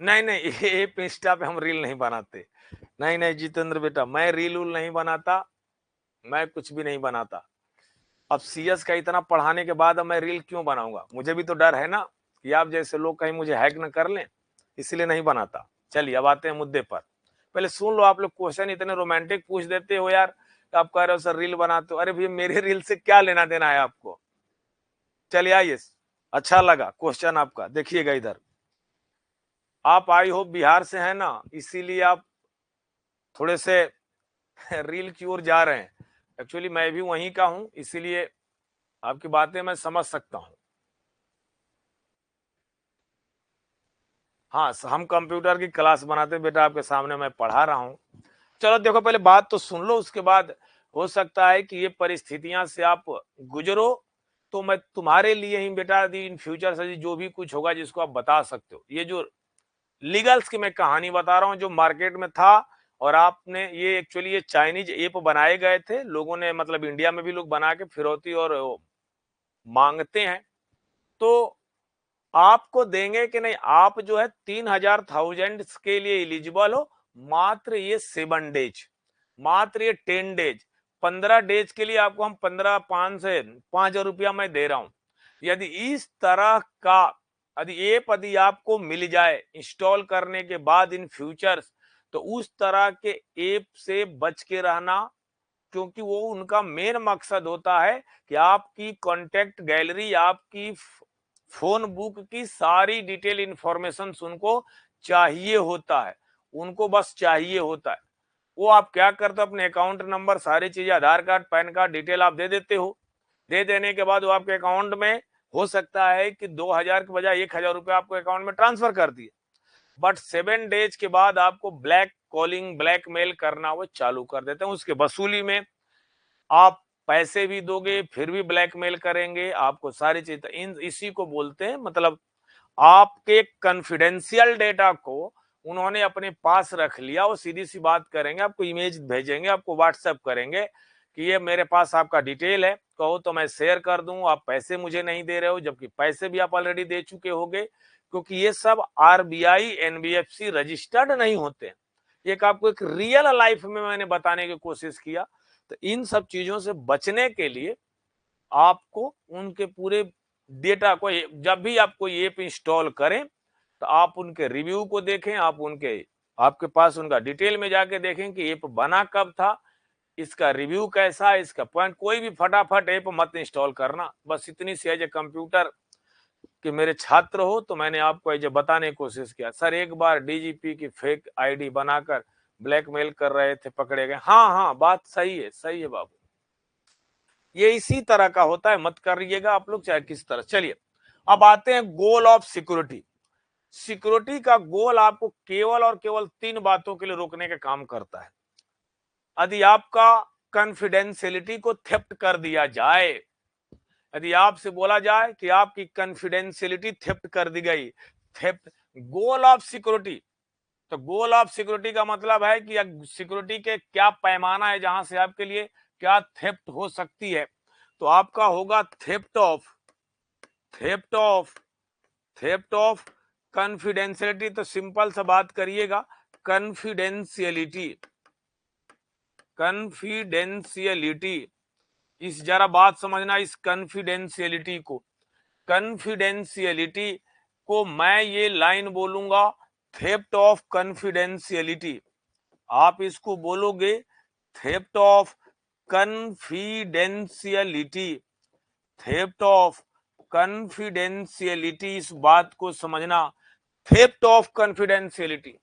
नहीं नहीं ये इंस्टा पे हम रील नहीं बनाते। नहीं नहीं जितेंद्र बेटा, मैं रील उल नहीं बनाता, मैं कुछ भी नहीं बनाता। अब सीएस का इतना पढ़ाने के बाद अब मैं रील क्यों बनाऊंगा? मुझे भी तो डर है ना कि आप जैसे लोग कहीं मुझे हैक न कर लें, इसलिए नहीं बनाता। चलिए अब आते हैं मुद्दे पर। पहले सुन लो, आप लोग क्वेश्चन इतने रोमांटिक पूछ देते हो यार, आप कह रहे हो सर रील बनाते हो। अरे भैया मेरे रील से क्या लेना देना है आपको? चलिए आइए, अच्छा लगा क्वेश्चन आपका। देखिएगा इधर, आप आई होप बिहार से हैं ना, इसीलिए आप थोड़े से रील की ओर जा रहे हैं। एक्चुअली मैं भी वहीं का हूं, इसीलिए आपकी बातें मैं समझ सकता हूं। हाँ हम कंप्यूटर की क्लास बनाते बेटा, आपके सामने मैं पढ़ा रहा हूँ। चलो देखो पहले बात तो सुन लो, उसके बाद हो सकता है कि ये परिस्थितियां से आप गुजरो, तो मैं तुम्हारे लिए ही बेटा इन फ्यूचर से जो भी कुछ होगा जिसको आप बता सकते हो। ये जो लीगल्स की मैं कहानी बता रहा हूँ जो मार्केट में था, और आपने ये एक्चुअली ये चाइनीज ऐप बनाए गए थे लोगों ने, मतलब इंडिया में भी लोग बना के फिरौती और मांगते हैं, तो आपको देंगे कि नहीं? आप जो है 3,000 थाउजेंड के लिए एलिजिबल हो, मात्र ये 7 डेज, मात्र ये 10 डेज, 15 डेज के लिए आपको हम 5,000 मैं दे रहा हूं। यदि इस तरह का यदि ऐप यदि आपको मिल जाए इंस्टॉल करने के बाद इन फ्यूचर्स, तो उस तरह के ऐप से बच के रहना, क्योंकि वो उनका मेन मकसद होता है कि आपकी कॉन्टेक्ट गैलरी, आपकी फोन बुक की सारी डिटेल इंफॉर्मेशन उनको चाहिए होता है, उनको बस चाहिए होता है। वो आप क्या करते हो, अपने अकाउंट नंबर सारी चीजें, आधार कार्ड, पैन कार्ड डिटेल आप दे देते हो। दे देने के बाद वो आपके अकाउंट में हो सकता है कि 2,000 के बजाय 1,000 रुपए आपको अकाउंट में ट्रांसफर कर दिए, बट 7 डेज के बाद आपको ब्लैक कॉलिंग, ब्लैकमेल करना वो चालू कर देते हैं। उसके वसूली में आप पैसे भी दोगे, फिर भी ब्लैकमेल करेंगे आपको सारी चीज। इन इसी को बोलते हैं, मतलब आपके कॉन्फिडेंशियल डेटा को उन्होंने अपने पास रख लिया। वो सीधी सी बात करेंगे, आपको इमेज भेजेंगे, आपको व्हाट्सएप करेंगे कि ये मेरे पास आपका डिटेल है, कहो तो मैं शेयर कर दूं, आप पैसे मुझे नहीं दे रहे हो, जबकि पैसे भी आप ऑलरेडी दे चुके होगे, क्योंकि ये सब आरबीआई, एनबीएफसी रजिस्टर्ड नहीं होते। एक आपको एक रियल लाइफ में मैंने बताने की कोशिश किया। तो इन सब चीजों से बचने के लिए आपको उनके पूरे डेटा को, जब भी आप कोई ऐप इंस्टॉल करें तो आप उनके रिव्यू को देखें, आप उनके आपके पास उनका डिटेल में जाके देखें कि ऐप बना कब था, इसका रिव्यू कैसा है, इसका पॉइंट। कोई भी फटाफट ऐप मत इंस्टॉल करना। बस इतनी सी एज ए कंप्यूटर कि मेरे छात्र हो तो मैंने आपको एज बताने की कोशिश किया। सर एक बार डीजीपी की फेक आईडी बनाकर ब्लैकमेल कर रहे थे, पकड़े गए। हाँ हाँ बात सही है बाबू, ये इसी तरह का होता है, मत करिएगा आप लोग चाहे किस तरह। चलिए अब आते हैं गोल ऑफ सिक्योरिटी। सिक्योरिटी का गोल आपको केवल और केवल 3 बातों के लिए रोकने का काम करता है। यदि आपका कॉन्फिडेंशियलिटी को थेफ्ट कर दिया जाए, यदि आपसे बोला जाए कि आपकी कॉन्फिडेंशियलिटी थेफ्ट कर दी गई, थेफ्ट गोल ऑफ सिक्योरिटी, तो गोल ऑफ सिक्योरिटी का मतलब है कि सिक्योरिटी के क्या पैमाना है जहां से आपके लिए क्या थेफ्ट हो सकती है, तो आपका होगा theft of, theft of, theft of confidentiality. तो सिंपल सा बात करिएगा, कॉन्फिडेंशियलिटी, कॉन्फिडेंशियलिटी, इस जरा बात समझना, इस कॉन्फिडेंशियलिटी को, कॉन्फिडेंशियलिटी को मैं ये लाइन बोलूंगा थेफ्ट ऑफ कॉन्फिडेंशियलिटी, आप इसको बोलोगे theft of confidentiality, theft of confidentiality, इस बात को समझना, थेफ्ट ऑफ कॉन्फिडेंशियलिटी,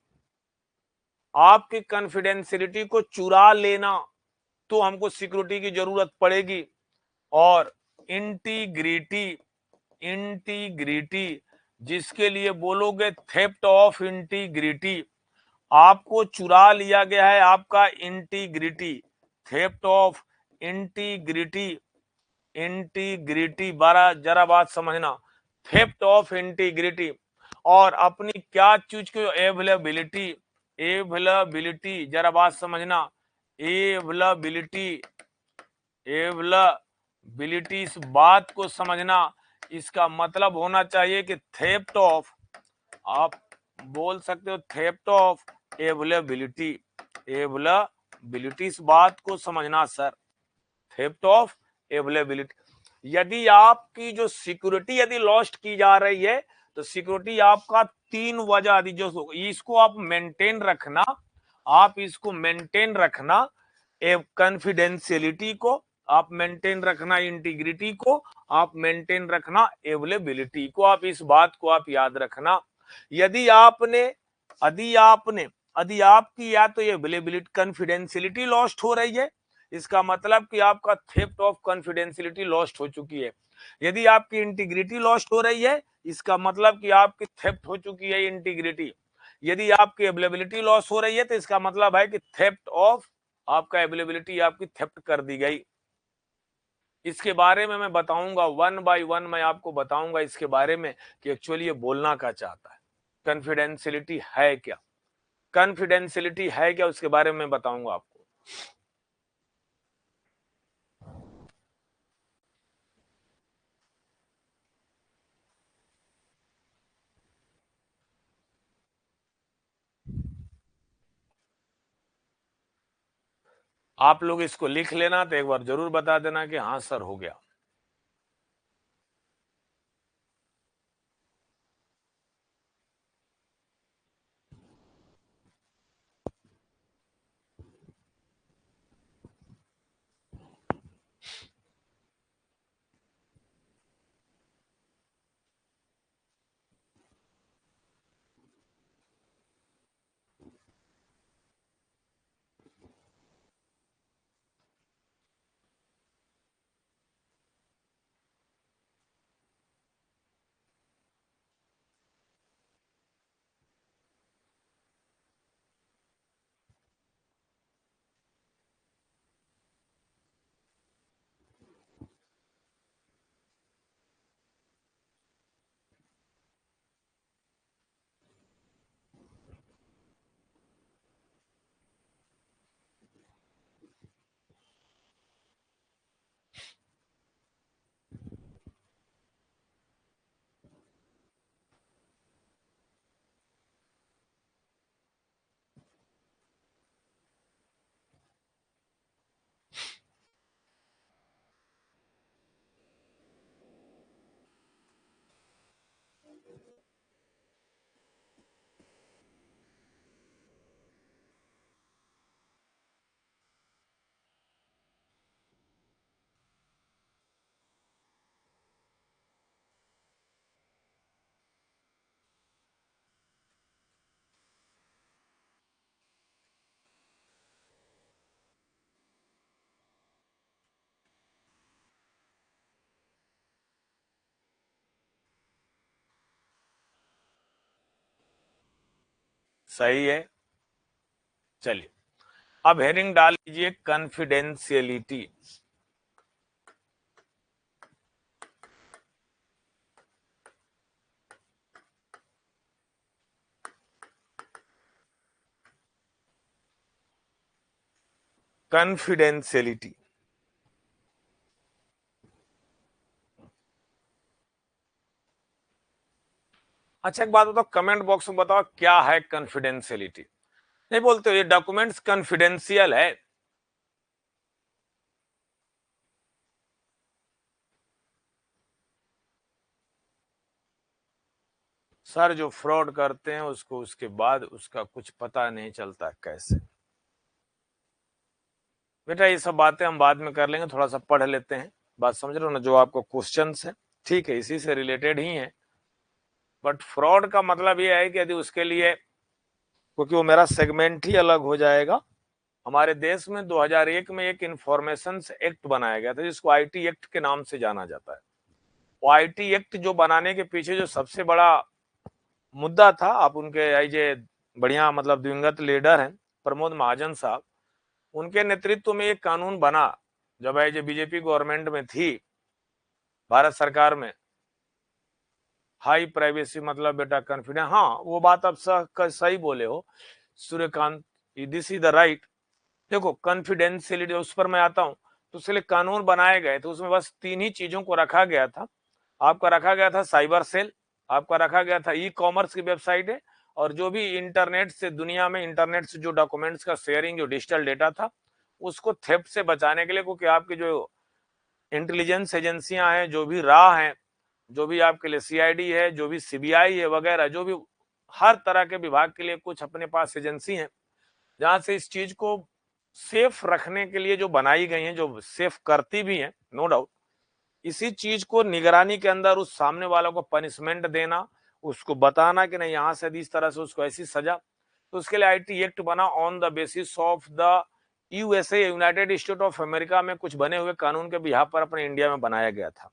आपकी कॉन्फिडेंशियलिटी को चुरा लेना, तो हमको सिक्योरिटी की जरूरत पड़ेगी। और इंटीग्रिटी, इंटीग्रिटी, जिसके लिए बोलोगे थेफ्ट ऑफ इंटीग्रिटी, आपको चुरा लिया गया है आपका integrity, theft of integrity, integrity, बारा जरा बात समझना, थेफ्ट ऑफ इंटीग्रिटी। और अपनी क्या चीज की अवेलेबिलिटी, अवेलेबिलिटी, जरा बात समझना, अवेलेबिलिटी, अवेलेबिलिटी, इस बात को समझना, इसका मतलब होना चाहिए कि थेफ्ट ऑफ, आप बोल सकते हो थेफ्ट ऑफ अवेलेबिलिटी, अवेलेबिलिटी, इस बात को समझना सर, थेफ्ट ऑफ अवेलेबिलिटी। यदि आपकी जो सिक्योरिटी यदि लॉस्ट की जा रही है, तो सिक्योरिटी आपका तीन वजह जो इसको आप मेंटेन रखना, आप इसको मेंटेन रखना, कॉन्फिडेंशियलिटी को आप मेंटेन रखना, इंटीग्रिटी को आप मेंटेन रखना, अवेलेबिलिटी को, आप इस बात को आप याद रखना। यदि आपने यदि आपने यदि आपकी या तो ये अवेलेबिलिटी कॉन्फिडेंशियलिटी लॉस्ट हो रही है, इसका मतलब कि आपका थेफ्ट ऑफ कॉन्फिडेंशियलिटी लॉस्ट हो चुकी है। यदि आपकी इंटीग्रिटी लॉस्ट हो रही है, इसका मतलब कि आपकी थेफ्ट हो चुकी है इंटीग्रिटी। यदि आपकी अवेलेबिलिटी लॉस हो रही है, तो इसका मतलब है कि थेफ्ट ऑफ, आपका अवेलेबिलिटी आपकी थेफ्ट कर दी गई। इसके बारे में मैं बताऊंगा, वन बाय वन मैं आपको बताऊंगा इसके बारे में कि एक्चुअली ये बोलना क्या चाहता है, कॉन्फिडेंशियलिटी है क्या, कॉन्फिडेंशियलिटी है क्या, उसके बारे में बताऊंगा आपको। आप लोग इसको लिख लेना, तो एक बार जरूर बता देना कि हाँ सर हो गया। सही है, चलिए अब हेडिंग डाल लीजिए कॉन्फिडेंशियलिटी। कॉन्फिडेंशियलिटी। अच्छा एक बात बताओ, कमेंट बॉक्स में बताओ क्या है कॉन्फिडेंशियलिटी। नहीं बोलते हो ये डॉक्यूमेंट्स कॉन्फिडेंशियल है। सर जो फ्रॉड करते हैं उसको उसके बाद उसका कुछ पता नहीं चलता कैसे। बेटा ये सब बातें हम बाद में कर लेंगे, थोड़ा सा पढ़ लेते हैं। बात समझ रहे हो ना, जो आपको क्वेश्चंस है ठीक है इसी से रिलेटेड ही है, बट फ्रॉड का मतलब ये है कि यदि उसके लिए, क्योंकि वो मेरा सेगमेंट ही अलग हो जाएगा। हमारे देश में 2001 में एक इंफॉर्मेशन एक्ट बनाया गया था जिसको आईटी एक्ट के नाम से जाना जाता है। वो आईटी एक्ट जो बनाने के पीछे जो सबसे बड़ा मुद्दा था, आप उनके आईजे बढ़िया मतलब दिवंगत लीडर हैं प्रमोद महाजन साहब, उनके नेतृत्व में एक कानून बना जब आईजे बीजेपी गवर्नमेंट में थी भारत सरकार में। हाई प्राइवेसी मतलब बेटा कॉन्फिडेंस, हाँ वो बात आप सही बोले हो Suryakant, this is the right. देखो कॉन्फिडेंशियलिटी उस पर मैं आता हूं, तो उसके लिए कानून बनाए गए तो उसमें बस तीन ही चीजों को रखा गया था। आपका रखा गया था साइबर सेल, आपका रखा गया था ई कॉमर्स की वेबसाइट है, और जो भी इंटरनेट से दुनिया में इंटरनेट से जो डॉक्यूमेंट्स का शेयरिंग जो डिजिटल डेटा था उसको थेफ्ट से बचाने के लिए, क्योंकि आपकी जो इंटेलिजेंस एजेंसियां हैं, जो भी राह हैं, जो भी आपके लिए सीआईडी है, जो भी सीबीआई है वगैरह, जो भी हर तरह के विभाग के लिए कुछ अपने पास एजेंसी है जहां से इस चीज को सेफ रखने के लिए जो बनाई गई हैं, जो सेफ करती भी हैं नो डाउट। इसी चीज को निगरानी के अंदर उस सामने वालों को पनिशमेंट देना, उसको बताना कि नहीं यहां से इस तरह से उसको ऐसी सजा, तो उसके लिए आईटी एक्ट बना on the basis of the USA, United state of America में कुछ बने हुए कानून के बिहाफ पर अपने इंडिया में बनाया गया था।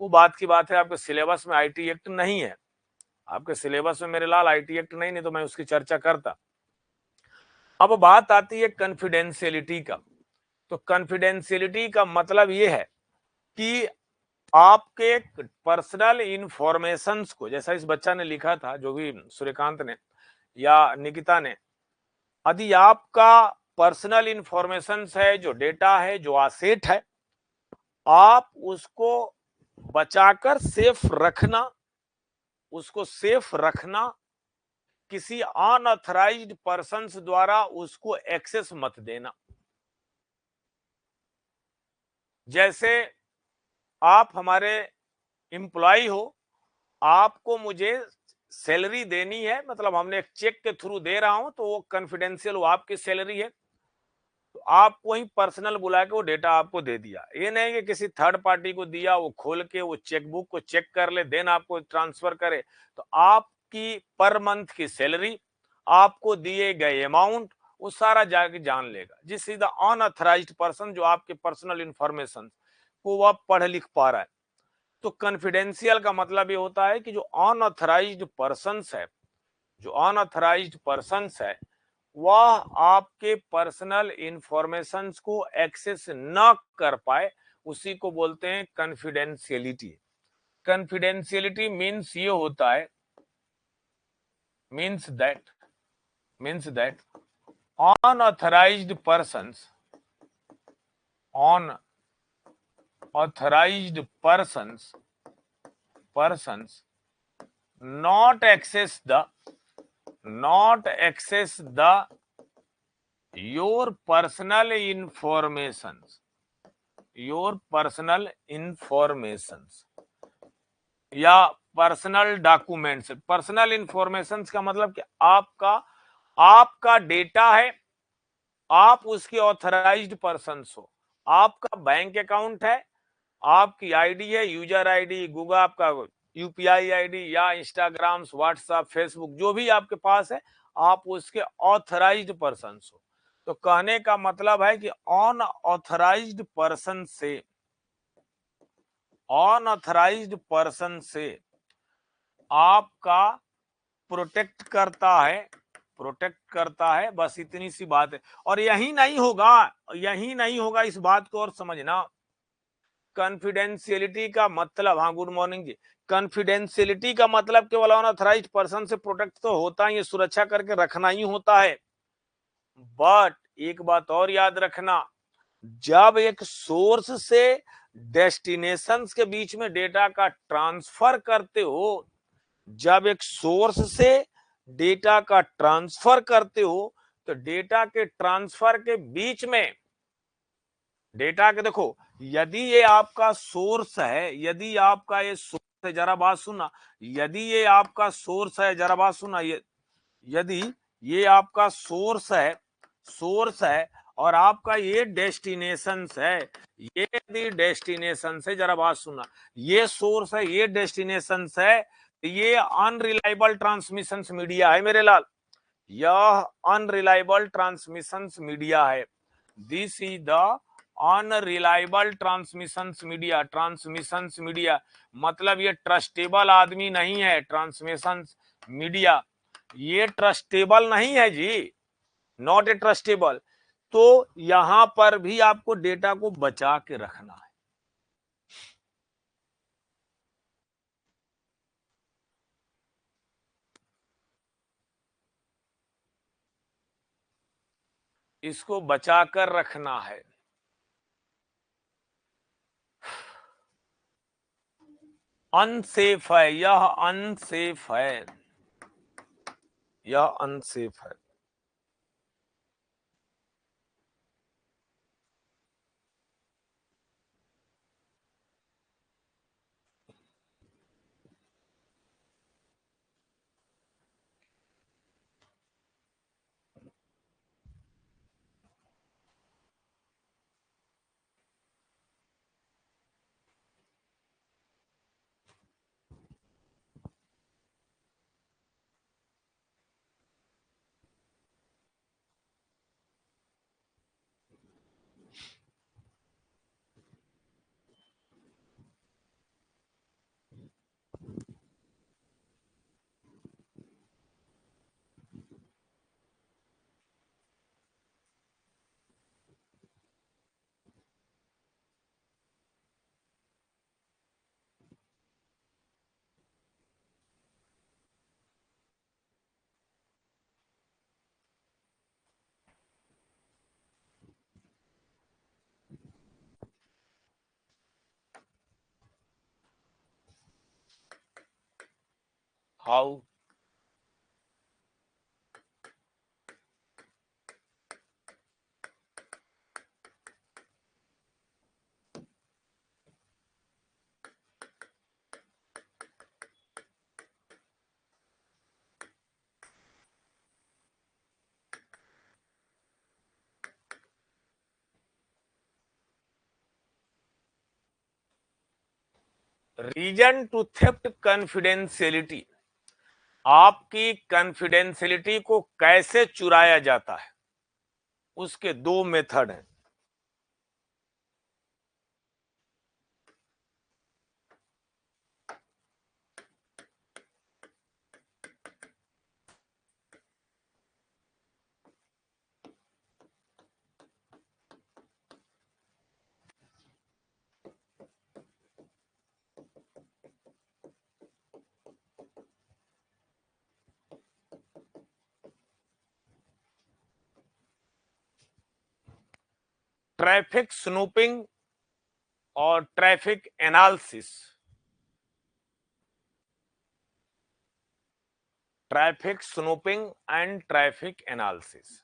वो बात की बात है, आपके सिलेबस में आईटी एक्ट नहीं है, आपके सिलेबस में मेरे लाल आईटी एक्ट नहीं तो मैं उसकी चर्चा करता। अब बात आती है कॉन्फिडेंशियलिटी का। तो कॉन्फिडेंशियलिटी का मतलब ये है कि आपके पर्सनल इंफॉर्मेशंस को, जैसा इस बच्चा ने लिखा था, जो भी सूर्यकांत ने या निकिता ने, यदि आपका पर्सनल इंफॉर्मेशंस है, जो डेटा है, जो एसेट है, आप उसको बचाकर सेफ रखना, उसको सेफ रखना, किसी अनऑथराइज्ड पर्सन्स द्वारा उसको एक्सेस मत देना। जैसे आप हमारे एम्प्लॉय हो, आपको मुझे सैलरी देनी है, मतलब हमने एक चेक के थ्रू दे रहा हूं तो वो कॉन्फिडेंशियल, वो आपकी सैलरी है, तो आपको ही पर्सनल बुला के वो डेटा आपको दे दिया। ये नहीं कि किसी थर्ड पार्टी को दिया, वो खोल के वो चेकबुक को चेक कर ले देन आपको ट्रांसफर करे। तो आपकी पर मंथ की सैलरी, आपको दिए गए अमाउंट, वो सारा जाके जान लेगा। जिस इज द अनऑथराइज्ड पर्सन, जो आपके पर्सनल इंफॉर्मेशन को वह पढ़ लिख पा रहा है। तो कॉन्फिडेंशियल का मतलब ये होता है कि जो अनऑथराइज्ड पर्सन्स है, जो अनऑथराइज्ड पर्सन्स है, वह आपके पर्सनल इंफॉर्मेशंस को एक्सेस न कर पाए, उसी को बोलते हैं कॉन्फिडेंशियलिटी। कॉन्फिडेंशियलिटी मीन्स ये होता है, means that unauthorised persons, unauthorised persons not access the your personal informations या पर्सनल डॉक्यूमेंट्स। पर्सनल इंफॉर्मेशन का मतलब कि आपका डेटा है, आप उसके ऑथराइज्ड पर्सन हो। आपका बैंक अकाउंट है, आपकी आईडी है, यूजर आईडी, गूगल आपका यूपीआई आईडी या इंस्टाग्राम, व्हाट्सएप, फेसबुक, जो भी आपके पास है, आप उसके ऑथराइज्ड पर्सन हो। तो कहने का मतलब है कि अनऑथराइज्ड पर्सन से आपका प्रोटेक्ट करता है, प्रोटेक्ट करता है, बस इतनी सी बात है। और यही नहीं होगा, इस बात को और समझना, कॉन्फिडेंशियलिटी का मतलब, हाँ गुड मॉर्निंग जी, कॉन्फिडेंशियलिटी का मतलब केवल अनऑथराइज्ड पर्सन से प्रोटेक्ट तो होता ही है, सुरक्षा करके रखना ही होता है। बट एक बात और याद रखना, जब एक सोर्स से डेस्टिनेशंस के बीच में डेटा का ट्रांसफर करते हो, जब एक सोर्स से डेटा का ट्रांसफर करते हो, तो डेटा के ट्रांसफर के बीच में डेटा के, देखो यदि ये आपका सोर्स है, यदि आपका ये सोर्स है, जरा बात सुनना, यदि ये आपका सोर्स है, जरा बात सुनना, यदि ये आपका सोर्स है और आपका ये डेस्टिनेशन है, ये यदि डेस्टिनेशन से, जरा बात सुनना, ये सोर्स है, ये डेस्टिनेशन है, ये अनरिलायबल ट्रांसमिशन मीडिया है मेरे लाल, यह अनरिलायबल ट्रांसमिशन मीडिया है। This is the unreliable transmission media मतलब ये ट्रस्टेबल आदमी नहीं है, ट्रांसमिशन मीडिया ये ट्रस्टेबल नहीं है जी, नॉट ए ट्रस्टेबल। तो यहां पर भी आपको डेटा को बचा के रखना है। इसको बचा कर रखना है। अनसेफ है, यह अनसेफ है, यह अनसेफ है। How? Reason to theft confidentiality, आपकी कॉन्फिडेंशियलिटी को कैसे चुराया जाता है, उसके दो मेथड हैं। ट्रैफिक स्नूपिंग और traffic analysis, traffic snooping and traffic analysis.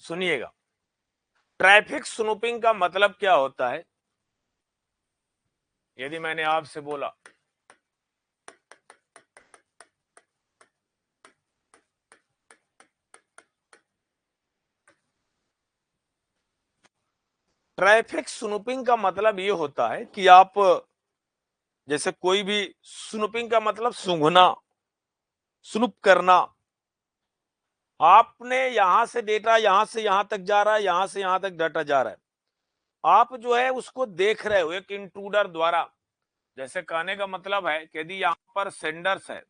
सुनिएगा, ट्रैफिक स्नूपिंग का मतलब क्या होता है, यदि मैंने आपसे बोला ट्रैफिक स्नूपिंग का मतलब ये होता है कि आप जैसे कोई भी, स्नूपिंग का मतलब सूंघना, स्नूप करना। आपने यहां से डेटा यहां से यहां तक जा रहा है, यहां से यहां तक डाटा जा रहा है, आप जो है उसको देख रहे हो एक इंट्रूडर द्वारा। जैसे कहने का मतलब है कि यदि यहां पर सेंडर्स है,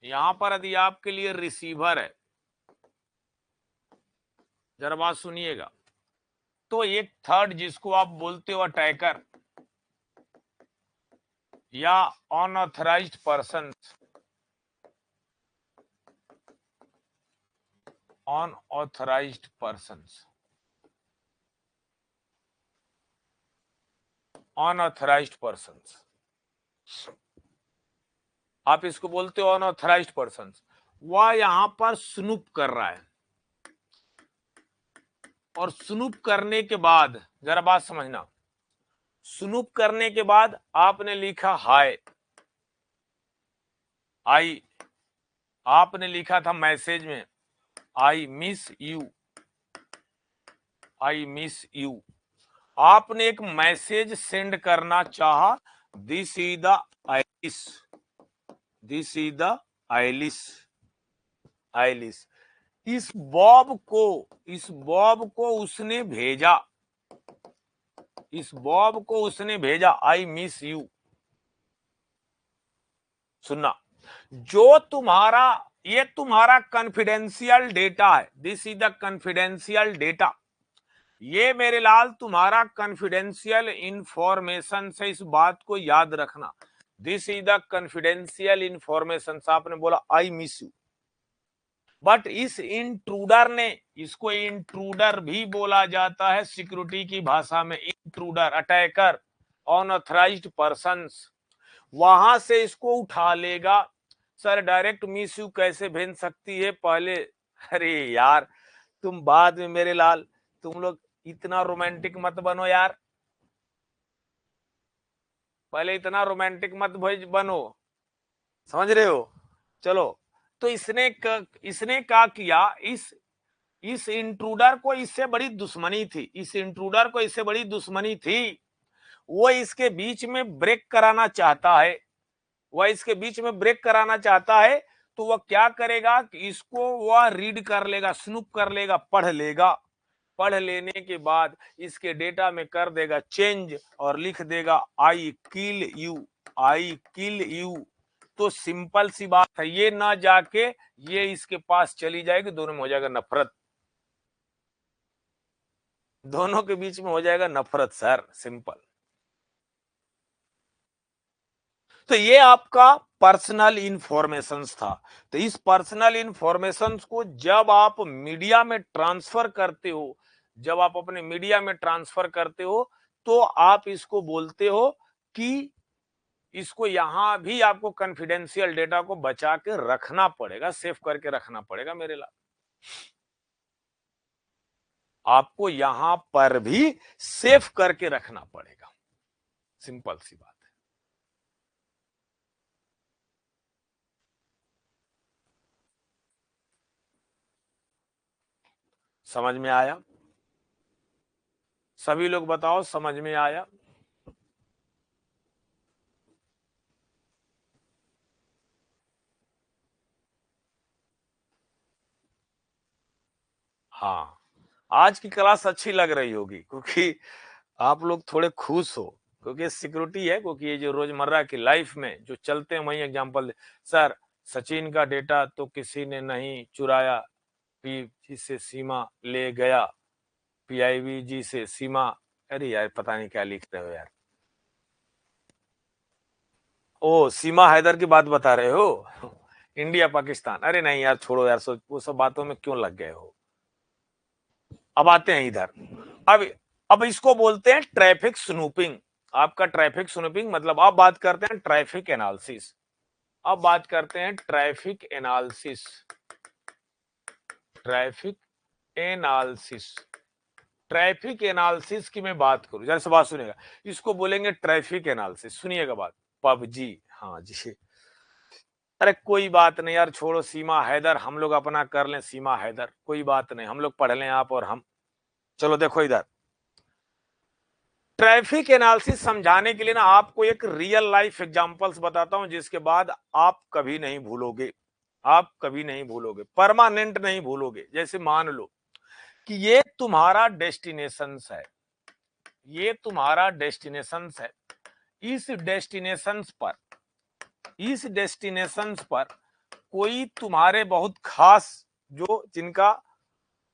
यहां पर यदि आपके लिए रिसीवर है, जरा बात सुनिएगा, तो एक थर्ड जिसको आप बोलते हो अटैकर या unauthorised person, unauthorised persons, unauthorised persons, आप इसको बोलते हो अनऑथराइज्ड पर्सन्स, वह यहां पर स्नूप कर रहा है। और स्नूप करने के बाद जरा बात समझना, स्नूप करने के बाद आपने लिखा हाय, आई, आपने लिखा था मैसेज में I miss you, I miss you, आपने एक मैसेज सेंड करना चाहा, this is the Alice, this is the Alice, Alice. इस बॉब को, इस बॉब को उसने भेजा, इस बॉब को उसने भेजा आई मिस यू। सुनना, जो तुम्हारा, ये तुम्हारा कॉन्फिडेंशियल डेटा है, this is the confidential data, ये मेरे लाल तुम्हारा कॉन्फिडेंशियल इंफॉर्मेशन से, इस बात को याद रखना, this is the confidential information. आपने बोला आई मिस यू, बट इस इंट्रूडर ने, इसको इंट्रूडर भी बोला जाता है सिक्योरिटी की भाषा में, इंट्रूडर, अटैकर, अनऑथराइज्ड पर्सन्स, वहां से इसको उठा लेगा। सर डायरेक्ट मिस यू कैसे भेज सकती है पहले, अरे यार तुम बाद में मेरे लाल, तुम लोग इतना रोमांटिक मत बनो यार, पहले इतना रोमांटिक मत बनो, समझ रहे हो। चलो, तो इसने क्या किया, इस इंट्रूडर को इससे बड़ी दुश्मनी थी, इस इंट्रूडर को इससे बड़ी दुश्मनी थी, वो इसके बीच में ब्रेक कराना चाहता है, वह इसके बीच में ब्रेक कराना चाहता है। तो वह क्या करेगा कि इसको वह रीड कर लेगा, स्नूप कर लेगा, पढ़ लेगा, पढ़ लेने के बाद इसके डेटा में कर देगा चेंज और लिख देगा I kill you, I kill you. तो सिंपल सी बात है, ये ना जाके ये इसके पास चली जाएगी, दोनों में हो जाएगा नफरत, दोनों के बीच में हो जाएगा नफरत सर, सिंपल। तो ये आपका पर्सनल इंफॉर्मेशंस था। तो इस पर्सनल इंफॉर्मेशंस को जब आप मीडिया में ट्रांसफर करते हो, जब आप अपने मीडिया में ट्रांसफर करते हो, तो आप इसको बोलते हो कि इसको यहां भी आपको कॉन्फिडेंशियल डेटा को बचा के रखना पड़ेगा, सेव करके रखना पड़ेगा मेरे लाल, आपको यहां पर भी सेव करके रखना पड़ेगा, सिंपल सी बात है। समझ में आया? सभी लोग बताओ समझ में आया? हाँ, आज की क्लास अच्छी लग रही होगी क्योंकि आप लोग थोड़े खुश हो, क्योंकि सिक्योरिटी है, क्योंकि ये जो रोजमर्रा की लाइफ में जो चलते हैं वही एग्जांपल। सर सचिन का डेटा तो किसी ने नहीं चुराया, पी से सीमा ले गया, पीआईवी जी से सीमा, अरे यार पता नहीं क्या लिख रहे हो यार, ओ सीमा हैदर की बात बता रहे हो, इंडिया पाकिस्तान, अरे नहीं यार छोड़ो यार, वो सब बातों में क्यों लग गए हो। अब आते हैं इधर, अब इसको बोलते हैं ट्रैफिक स्नूपिंग। आपका ट्रैफिक स्नूपिंग मतलब, अब बात करते हैं ट्रैफिक एनालिसिस, अब बात करते हैं traffic analysis, traffic analysis. Traffic analysis की मैं बात करूं, जरा से बात सुनिएगा, इसको बोलेंगे ट्रैफिक एनालिसिस। सुनिएगा बात। पबजी, हाँ जी। अरे कोई बात नहीं यार, छोड़ो सीमा हैदर, हम लोग अपना कर लें सीमा हैदर, कोई बात नहीं, हम लोग पढ़ लें आप और हम। चलो देखो इधर, ट्रैफिक एनालिसिस समझाने के लिए ना आपको एक रियल लाइफ एग्जांपल्स बताता हूं, जिसके बाद आप कभी नहीं भूलोगे, आप कभी नहीं भूलोगे, परमानेंट नहीं भूलोगे। जैसे मान लो कि ये तुम्हारा डेस्टिनेशन है, ये तुम्हारा डेस्टिनेशन है। इस डेस्टिनेशन पर, इस डेस्टिनेशन पर कोई तुम्हारे बहुत खास, जो जिनका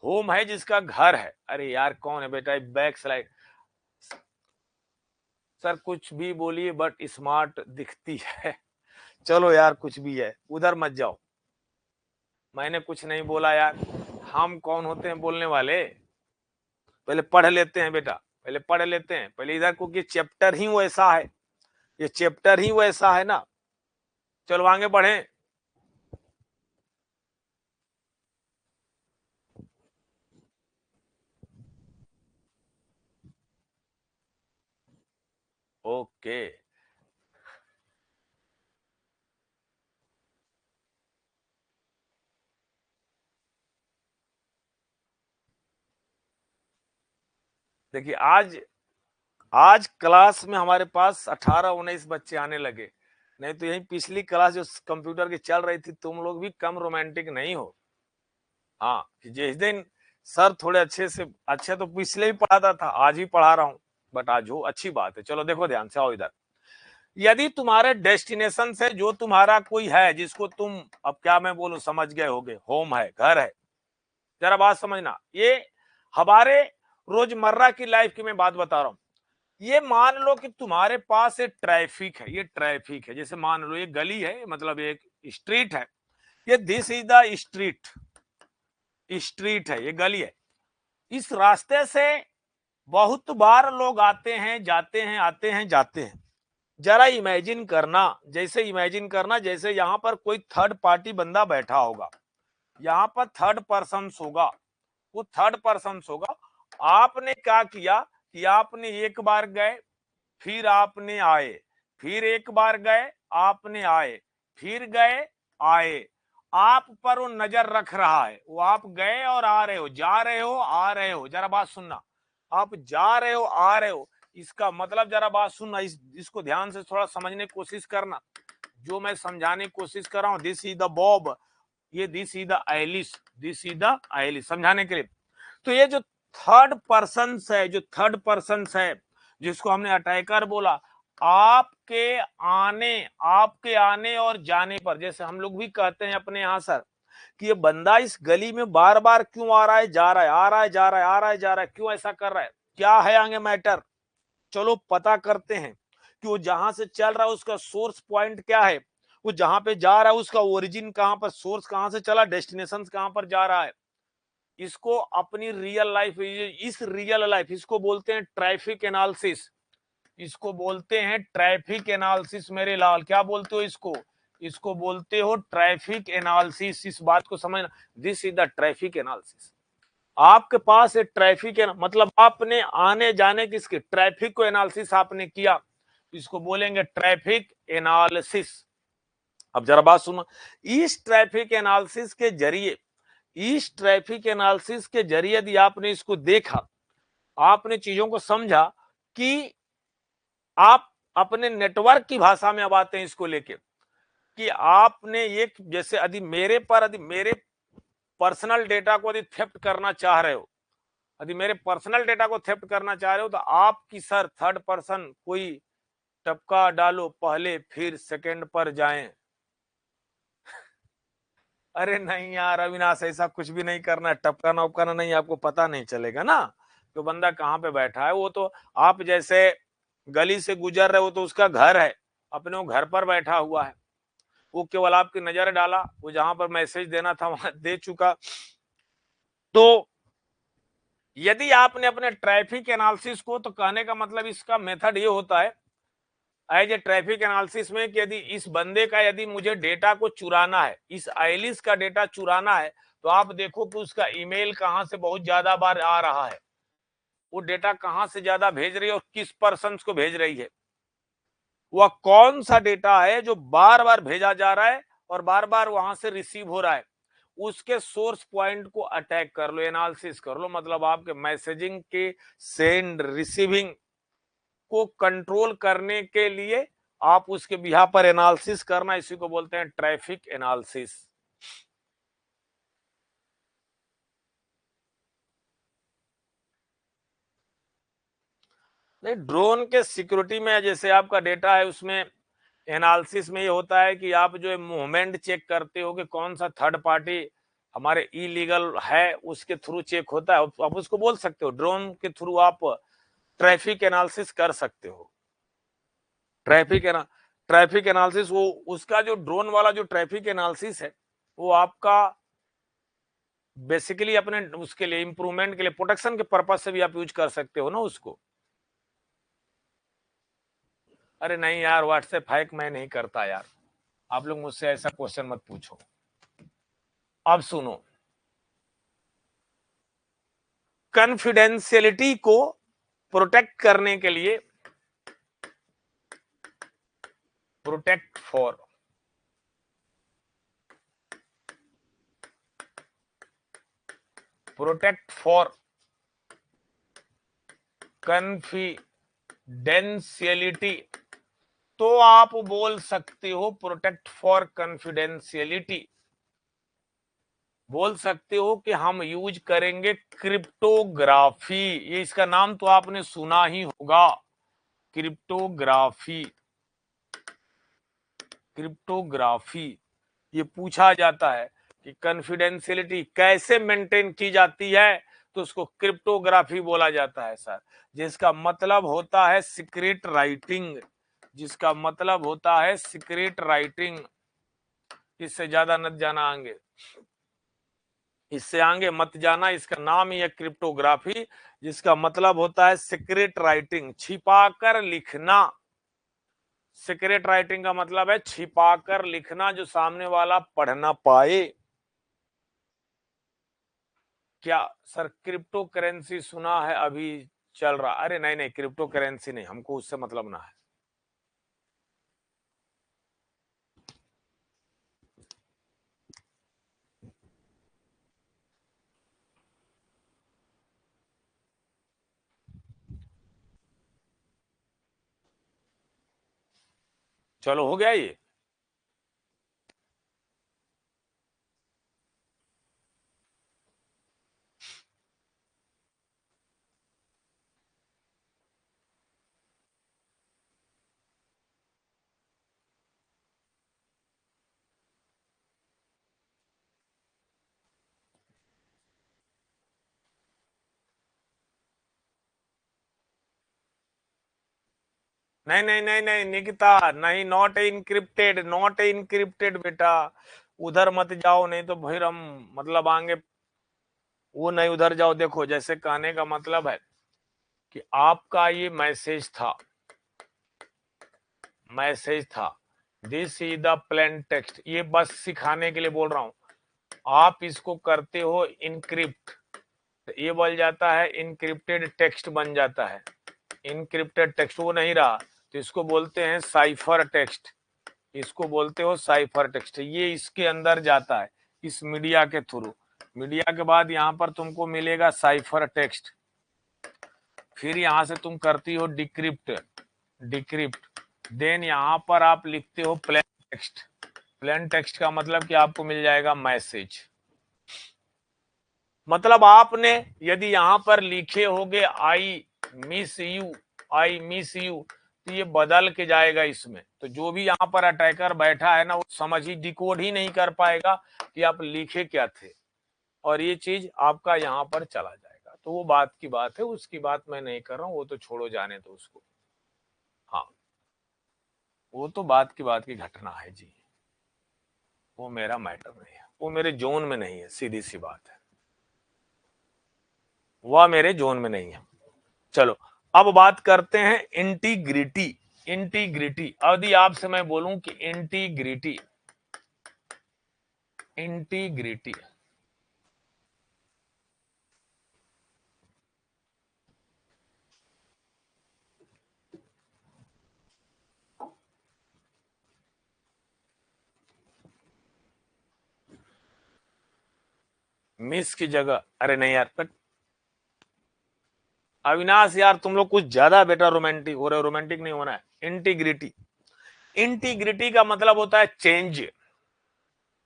होम है, जिसका घर है। अरे यार कौन है बेटा, बैक स्लाइड। सर कुछ भी बोलिए बट स्मार्ट दिखती है। चलो यार कुछ भी है, उधर मत जाओ, मैंने कुछ नहीं बोला यार, हम कौन होते हैं बोलने वाले। पहले पढ़ लेते हैं बेटा, पहले पढ़ लेते हैं पहले इधर, क्योंकि चैप्टर ही वैसा है, ये चैप्टर ही वैसा है ना। चलो आगे बढ़े। ओके, देखिए आज, आज क्लास में हमारे पास 18-19 बच्चे आने लगे, नहीं तो यही पिछली क्लास जो कंप्यूटर की चल रही थी, तुम लोग भी कम रोमांटिक नहीं हो। हाँ, जिस दिन सर थोड़े अच्छे से, अच्छे तो पिछले भी पढ़ाता था, आज भी पढ़ा रहा हूँ, बट आज हो, अच्छी बात है। चलो देखो ध्यान से, आओ इधर। यदि तुम्हारे डेस्टिनेशन से जो तुम्हारा कोई है, जिसको तुम, अब क्या मैं बोलूं, समझ गए होगे, होम है, घर है। जरा बात समझना, ये हमारे रोजमर्रा की लाइफ की मैं बात बता रहा हूं। ये मान लो कि तुम्हारे पास एक ट्रैफिक है, ये ट्रैफिक है, जैसे मान लो ये गली है, मतलब एक स्ट्रीट है, ये this is the street, street है, ये गली है। इस रास्ते से बहुत बार लोग आते हैं जाते हैं, आते हैं जाते हैं। जरा इमेजिन करना, जैसे इमेजिन करना जैसे यहां पर कोई थर्ड पार्टी बंदा बैठा होगा, यहां पर थर्ड पर्सन होगा, वो थर्ड पर्सन होगा। आपने क्या किया कि आपने एक बार गए, फिर आपने आए, फिर एक बार गए, आपने आए, फिर गए, आए। आप पर वो नजर रख रहा है, वो आप गए और आ रहे हो, जा रहे हो, आ रहे हो। जरा बात सुनना, आप जा रहे हो, आ रहे हो, इसका मतलब जरा बात सुनना, इसको ध्यान से थोड़ा समझने की कोशिश करना। जो मैं समझाने की कोशिश कर रहा हूं, दिस इज द बॉब, ये this is the Alice, this is the Alice, समझाने के लिए। तो ये जो थर्ड पर्सन है, जो थर्ड पर्सन है, जिसको हमने अटैकर बोला, आपके आने और जाने पर, जैसे हम लोग भी कहते हैं अपने यहां सर कि ये बंदा इस गली में बार बार क्यों आ रहा है, जा रहा है, आ रहा है, जा रहा है, आ रहा है, जा रहा है, क्यों ऐसा कर रहा है, क्या है आगे मैटर। चलो पता करते हैं कि वो जहां से चल रहा है उसका सोर्स पॉइंट क्या है, वो जहां पे जा रहा है उसका ओरिजिन कहां पर, सोर्स कहां से चला, डेस्टिनेशन कहां पर जा रहा है। इसको अपनी रियल लाइफ, इस रियल लाइफ, इसको बोलते हैं ट्रैफिक एनालिसिस, इसको बोलते हैं ट्रैफिक एनालिसिस मेरे लाल। क्या बोलते हो इसको, इसको बोलते हो ट्रैफिक एनालिसिस। इस बात को समझना, this is the traffic analysis. आपके पास एक ट्रैफिक है, मतलब आपने आने जाने की इसके ट्रैफिक को एनालिसिस आपने किया, इसको बोलेंगे ट्रैफिक एनालिसिस। अब जरा बात सुनो, इस ट्रैफिक एनालिसिस के जरिए, इस ट्रैफिक एनालिसिस के जरिए यदि आपने इसको देखा, आपने चीजों को समझा कि आप अपने नेटवर्क की भाषा में अब आते हैं इसको लेके, कि आपने एक, जैसे यदि मेरे पर, यदि मेरे पर्सनल डेटा को यदि थेफ्ट करना चाह रहे हो, यदि मेरे पर्सनल डेटा को थेफ्ट करना चाह रहे हो, तो आपकी सर थर्ड पर्सन कोई टपका डालो पहले, फिर सेकंड पर जाएं। अरे नहीं यार अविनाश, ऐसा कुछ भी नहीं करना है, टपकाना उपकाना नहीं, आपको पता नहीं चलेगा ना तो बंदा कहाँ पे बैठा है। वो तो आप जैसे गली से गुजर रहे हो तो उसका घर है, अपने वो घर पर बैठा हुआ है, वो केवल आपकी नजर डाला, वो जहां पर मैसेज देना था वहां दे चुका। तो यदि आपने अपने ट्रैफिक एनालिसिस को, तो कहने का मतलब इसका मेथड ये होता है एज ए ट्रैफिक एनालिसिस में, कि यदि इस बंदे का, यदि मुझे डेटा को चुराना है, इस आइलिस का डेटा चुराना है, तो आप देखो कि उसका ईमेल कहां से बहुत ज्यादा बार आ रहा है, वो डेटा कहां से ज्यादा भेज रही है और किस पर्सन को भेज रही है, वह कौन सा डेटा है जो बार बार भेजा जा रहा है और बार बार वहां से रिसीव हो रहा है, उसके सोर्स पॉइंट को अटैक कर लो, एनालिसिस कर लो। मतलब आपके मैसेजिंग के सेंड रिसीविंग को कंट्रोल करने के लिए आप उसके बिहाफ पर एनालिसिस करना, इसी को बोलते हैं ट्रैफिक एनालिसिस। नहीं, ड्रोन के सिक्योरिटी में जैसे आपका डेटा है उसमें एनालिसिस में ये होता है कि आप जो मूवमेंट चेक करते हो कि कौन सा थर्ड पार्टी हमारे इलीगल है, उसके थ्रू चेक होता है। आप उसको बोल सकते हो ड्रोन के थ्रू आप ट्रैफिक एनालिसिस कर सकते हो। ट्रैफिक एनालिसिस वो उसका जो ड्रोन वाला जो ट्रैफिक एनालिसिस है वो आपका बेसिकली अपने उसके लिए इंप्रूवमेंट के लिए प्रोटेक्शन के पर्पज से भी आप यूज कर सकते हो ना उसको। अरे नहीं यार, व्हाट्सएप हैक मैं नहीं करता यार, आप लोग मुझसे ऐसा क्वेश्चन मत पूछो। अब सुनो, कॉन्फिडेंशियलिटी को प्रोटेक्ट करने के लिए प्रोटेक्ट फॉर कॉन्फिडेंशियलिटी, तो आप बोल सकते हो प्रोटेक्ट फॉर कॉन्फिडेंशियलिटी, बोल सकते हो कि हम यूज करेंगे क्रिप्टोग्राफी। ये इसका नाम तो आपने सुना ही होगा, क्रिप्टोग्राफी। क्रिप्टोग्राफी ये पूछा जाता है कि कॉन्फिडेंशियलिटी कैसे मेंटेन की जाती है, तो उसको क्रिप्टोग्राफी बोला जाता है सर, जिसका मतलब होता है सीक्रेट राइटिंग, जिसका मतलब होता है सीक्रेट राइटिंग। इससे ज्यादा मत जाना आगे, इससे आगे मत जाना, इसका नाम ही है क्रिप्टोग्राफी, जिसका मतलब होता है सीक्रेट राइटिंग, छिपाकर लिखना। सीक्रेट राइटिंग का मतलब है छिपाकर लिखना जो सामने वाला पढ़ ना पाए। क्या सर क्रिप्टो करेंसी सुना है अभी चल रहा? अरे नहीं नहीं, क्रिप्टो करेंसी नहीं, हमको उससे मतलब ना है। चलो हो गया ये। नहीं नहीं नहीं नहीं निकिता, नहीं, नॉट इनक्रिप्टेड, नॉट इनक्रिप्टेड बेटा, उधर मत जाओ, नहीं तो फिर हम मतलब आगे वो नहीं, उधर जाओ। देखो जैसे कहने का मतलब है कि आपका ये मैसेज था, this is the plain text, ये बस सिखाने के लिए बोल रहा हूं। आप इसको करते हो इनक्रिप्ट, तो ये बन जाता है इनक्रिप्टेड टेक्स्ट बन जाता है। इनक्रिप्टेड टेक्स्ट वो नहीं रहा, तो इसको बोलते हैं साइफर टेक्स्ट, इसको बोलते हो साइफर टेक्स्ट। ये इसके अंदर जाता है इस मीडिया के थ्रू। मीडिया के बाद यहाँ पर तुमको मिलेगा साइफर टेक्स्ट, फिर यहाँ से तुम करती हो डिक्रिप्ट, देन यहाँ पर आप लिखते हो प्लेन टेक्स्ट। प्लेन टेक्स्ट का मतलब कि आपको मिल जाएगा मैसेज। मतलब आपने यदि यहां पर लिखे होगे miss you I miss you, तो ये बदल के जाएगा इसमें, तो जो भी यहाँ पर अटैकर बैठा है ना वो समझ ही डिकोड ही नहीं कर पाएगा कि आप लिखे क्या थे, और ये चीज आपका यहाँ पर चला जाएगा। तो वो बात की बात है, उसकी बात मैं नहीं कर रहा हूँ, वो तो छोड़ो, जाने दो उसको। हाँ, वो तो बात की घटना है जी, वो मेरा मैटर नहीं है, वो मेरे जोन में नहीं है, सीधी सी बात है, वह मेरे जोन में नहीं है। चलो अब बात करते हैं इंटीग्रिटी। इंटीग्रिटी, यदि आपसे मैं बोलूं कि इंटीग्रिटी, मिस की जगह, अरे नहीं यार कट। अविनाश यार तुम लोग कुछ ज्यादा बेटा रोमांटिक हो रहे हो, रोमांटिक नहीं होना है। इंटीग्रिटी, इंटीग्रिटी का मतलब होता है चेंज,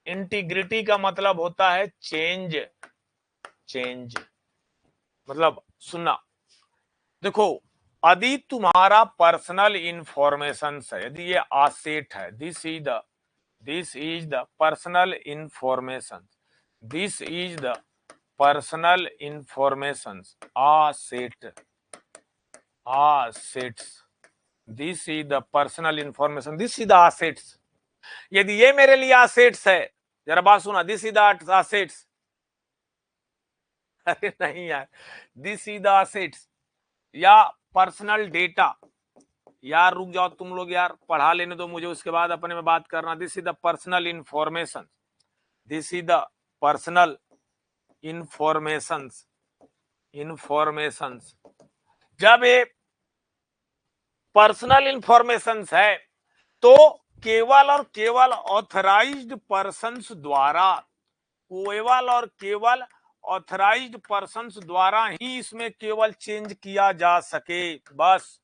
इंटीग्रिटी का मतलब होता है चेंज, चेंज मतलब सुनना। देखो यदि तुम्हारा पर्सनल इंफॉर्मेशन है, यदि ये आसेट है, this is the personal information, this is the personal information asset, assets, this is the personal information, this is the assets। यदि ये मेरे लिए assets है, जरा बात सुना, दिस इज द assets, अरे नहीं यार, दिस इज द assets या पर्सनल डेटा, यार रुक जाओ तुम लोग यार, पढ़ा लेने दो मुझे, उसके बाद अपने में बात करना। This is the personal information, this is the personal information, information. जब ये पर्सनल इंफॉर्मेशन है तो केवल और केवल ऑथराइज्ड पर्सन्स द्वारा, केवल और केवल ऑथराइज्ड पर्सन्स द्वारा ही इसमें केवल चेंज किया जा सके, बस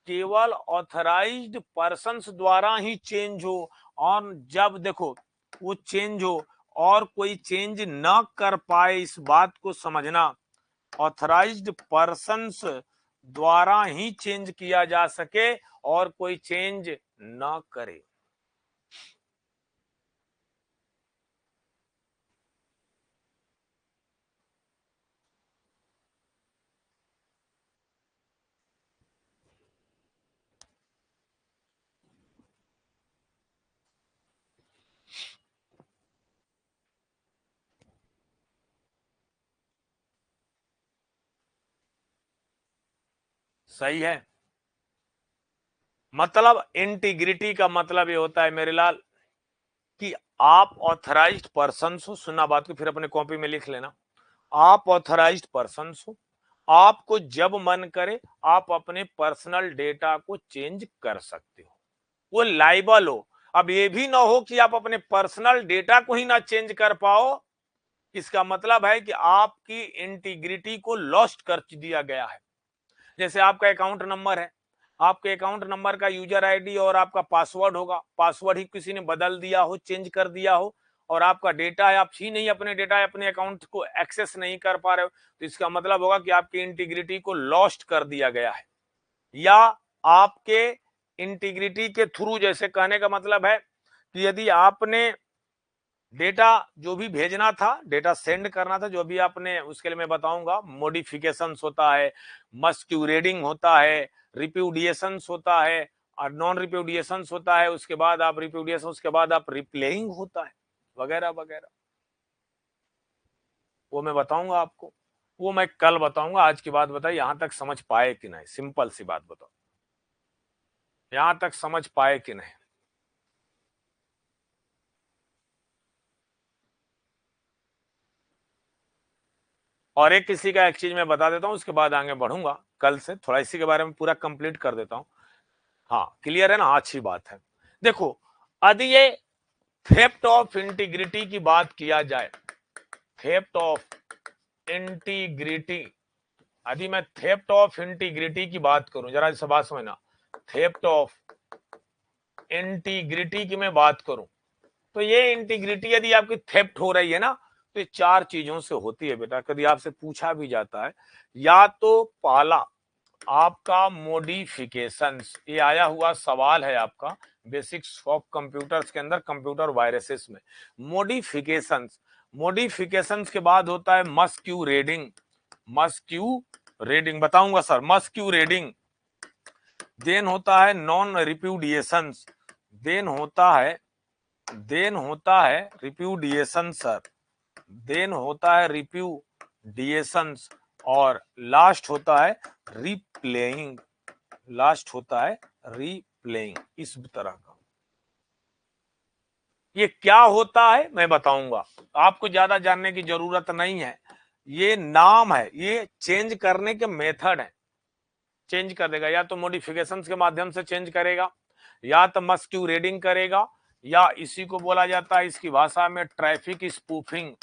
केवल ऑथराइज्ड पर्सन्स द्वारा ही चेंज हो। और जब देखो वो चेंज हो और कोई चेंज न कर पाए, इस बात को समझना, ऑथराइज्ड पर्सन्स द्वारा ही चेंज किया जा सके और कोई चेंज न करे। सही है। मतलब इंटीग्रिटी का मतलब ये होता है मेरे लाल कि आप ऑथराइज्ड पर्सन हो, सुनना बात को, फिर अपने कॉपी में लिख लेना। आप ऑथराइज्ड पर्सन हो, आपको जब मन करे आप अपने पर्सनल डेटा को चेंज कर सकते हो, वो लाइबल हो। अब ये भी ना हो कि आप अपने पर्सनल डेटा को ही ना चेंज कर पाओ, इसका मतलब है कि आपकी इंटीग्रिटी को लॉस्ट कर दिया गया है। जैसे आपका अकाउंट नंबर है, आपके अकाउंट नंबर का यूजर आईडी और आपका पासवर्ड होगा, पासवर्ड ही किसी ने बदल दिया हो, चेंज कर दिया हो, और आपका डेटा है, आप ही नहीं अपने डेटा अपने अकाउंट को एक्सेस नहीं कर पा रहे हो, तो इसका मतलब होगा कि आपकी इंटीग्रिटी को लॉस्ट कर दिया गया है। या आपके इंटीग्रिटी के थ्रू, जैसे कहने का मतलब है कि यदि आपने डेटा जो भी भेजना था, डेटा सेंड करना था, जो भी आपने, उसके लिए मैं बताऊंगा, मॉडिफिकेशंस होता है, मस्क्यूरेडिंग होता है, रिप्यूडिएशंस होता है और नॉन रिप्यूडिएशंस होता है, उसके बाद आप रिप्यूडिएशन, उसके बाद आप रिप्लेइंग होता है, वगैरह वगैरह, वो मैं बताऊंगा आपको, वो मैं कल बताऊंगा। आज की बात बताइए, यहां तक समझ पाए कि नहीं, सिंपल सी बात बताओ, यहां तक समझ पाए कि नहीं। और एक किसी का एक चीज मैं बता देता हूं, उसके बाद आगे बढ़ूंगा, कल से थोड़ा इसी के बारे में पूरा कंप्लीट कर देता हूं। हाँ क्लियर है ना, अच्छी बात है। देखो यदि ये थेफ्ट ऑफ इंटीग्रिटी की बात किया जाए, थेफ्ट ऑफ इंटीग्रिटी, यदि मैं थेफ्ट ऑफ इंटीग्रिटी की बात करूं, जरा इस बात समझना, थेफ्ट ऑफ इंटीग्रिटी की मैं बात करूं, तो ये इंटीग्रिटी यदि आपकी थेफ्ट हो रही है ना, तो ये चार चीजों से होती है बेटा, कभी आपसे पूछा भी जाता है। या तो पहला आपका मॉडिफिकेशंस, ये आया हुआ सवाल है आपका बेसिक्स ऑफ कंप्यूटर्स के अंदर, कंप्यूटर वायरसेस में, मॉडिफिकेशंस। मॉडिफिकेशंस के बाद होता है मस्क्यूरेडिंग, मस्क्यूरेडिंग बताऊंगा सर, मस्क्यूरेडिंग। देन होता है नॉन रिप्यूडिएशंस, देन होता है, देन होता है रिप्यूडिएशन सर, देन होता है रिप्यूडिएशंस, और लास्ट होता है रिप्लेइंग, लास्ट होता है रिप्लेइंग, इस तरह का। ये क्या होता है मैं बताऊंगा, आपको ज्यादा जानने की जरूरत नहीं है, ये नाम है, ये चेंज करने के मेथड है। चेंज कर देगा, या तो मॉडिफिकेशन के माध्यम से चेंज करेगा, या तो मस्क्यूरेडिंग करेगा, या इसी को बोला जाता है इसकी भाषा में ट्रैफिक स्पूफिंग,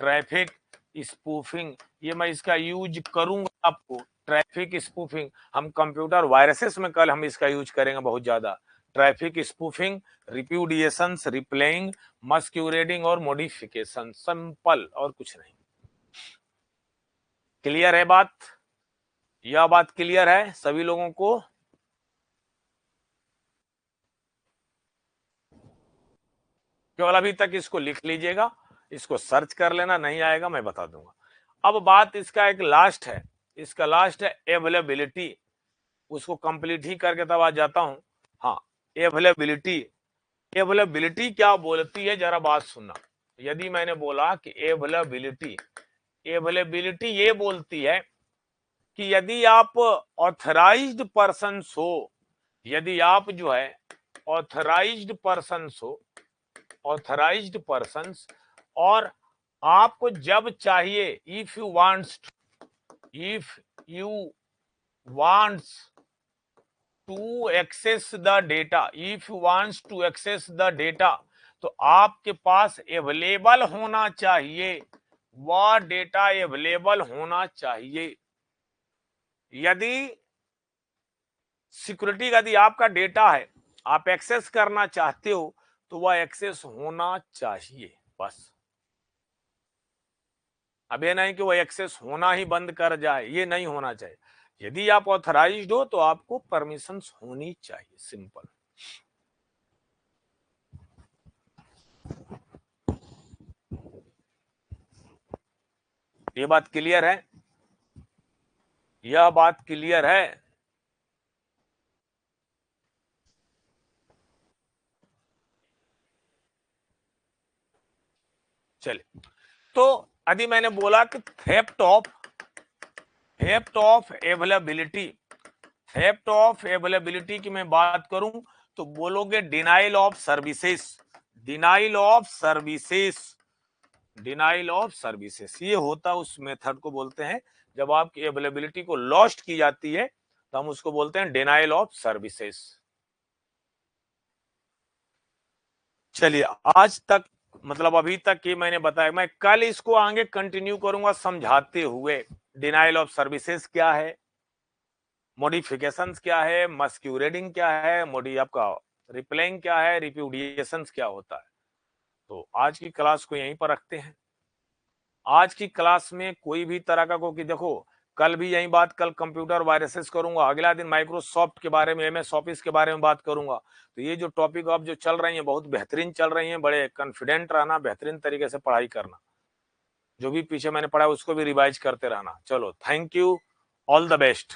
ट्रैफिक स्पूफिंग, ये मैं इसका यूज करूंगा आपको। ट्रैफिक स्पूफिंग हम कंप्यूटर वायरसेस में कल हम इसका यूज करेंगे बहुत ज्यादा। ट्रैफिक स्पूफिंग, रिप्यूडिएशंस, रिप्लेइंग, मस्क्यूरेटिंग और मॉडिफिकेशन, सिंपल और कुछ नहीं। क्लियर है बात? यह बात क्लियर है सभी लोगों को? केवल अभी तक इसको लिख लीजिएगा, इसको सर्च कर लेना, नहीं आएगा मैं बता दूंगा। अब बात इसका एक लास्ट है, इसका लास्ट है अवेलेबिलिटी। उसको कंप्लीट ही करके तब आ जाता हूं। हाँ, अवेलेबिलिटी, अवेलेबिलिटी क्या बोलती है जरा बात सुनना। यदि मैंने बोला कि अवेलेबिलिटी, अवेलेबिलिटी ये बोलती है कि यदि आप ऑथराइज्ड पर्सन हो, यदि आप जो है ऑथराइज्ड पर्सन हो, ऑथराइज्ड पर्सन्स, और आपको जब चाहिए, if you wants to access the data, if you wants to access the data, तो आपके पास अवेलेबल होना चाहिए, वह डेटा अवेलेबल होना चाहिए। यदि सिक्योरिटी का यदि आपका डेटा है, आप एक्सेस करना चाहते हो, तो वह एक्सेस होना चाहिए बस। अब ये नहीं कि वह एक्सेस होना ही बंद कर जाए, ये नहीं होना चाहिए। यदि आप ऑथराइज्ड हो तो आपको परमिशंस होनी चाहिए, सिंपल। ये बात क्लियर है? यह बात क्लियर है? चलिए, तो यदि मैंने बोला कि theft of availability, theft of availability की मैं बात करूं तो बोलोगे denial of services, denial of services, denial of services. ये होता उस मेथड को बोलते हैं जब आपकी अवेलेबिलिटी को लॉस्ट की जाती है, तो हम उसको बोलते हैं डिनाइल ऑफ सर्विसेज। चलिए, आज तक मतलब अभी तक ये मैंने बताया, मैं कल इसको आगे कंटिन्यू करूंगा समझाते हुए। डिनाइल ऑफ सर्विसेज क्या है, मॉडिफिकेशंस क्या है, मस्क्यूरेटिंग क्या है, मोडी आपका रिप्लेइंग क्या है, रिप्यूडिएशंस क्या होता है। तो आज की क्लास को यहीं पर रखते हैं। आज की क्लास में कोई भी तरह का क्योंकि देखो कल भी यही बात, कल कंप्यूटर वायरसेस करूंगा, अगला दिन माइक्रोसॉफ्ट के बारे में, एमएस ऑफिस के बारे में बात करूंगा। तो ये जो टॉपिक अब जो चल रही है बहुत बेहतरीन चल रही है, बड़े कॉन्फिडेंट रहना, बेहतरीन तरीके से पढ़ाई करना, जो भी पीछे मैंने पढ़ा उसको भी रिवाइज करते रहना। चलो, thank you, all the best.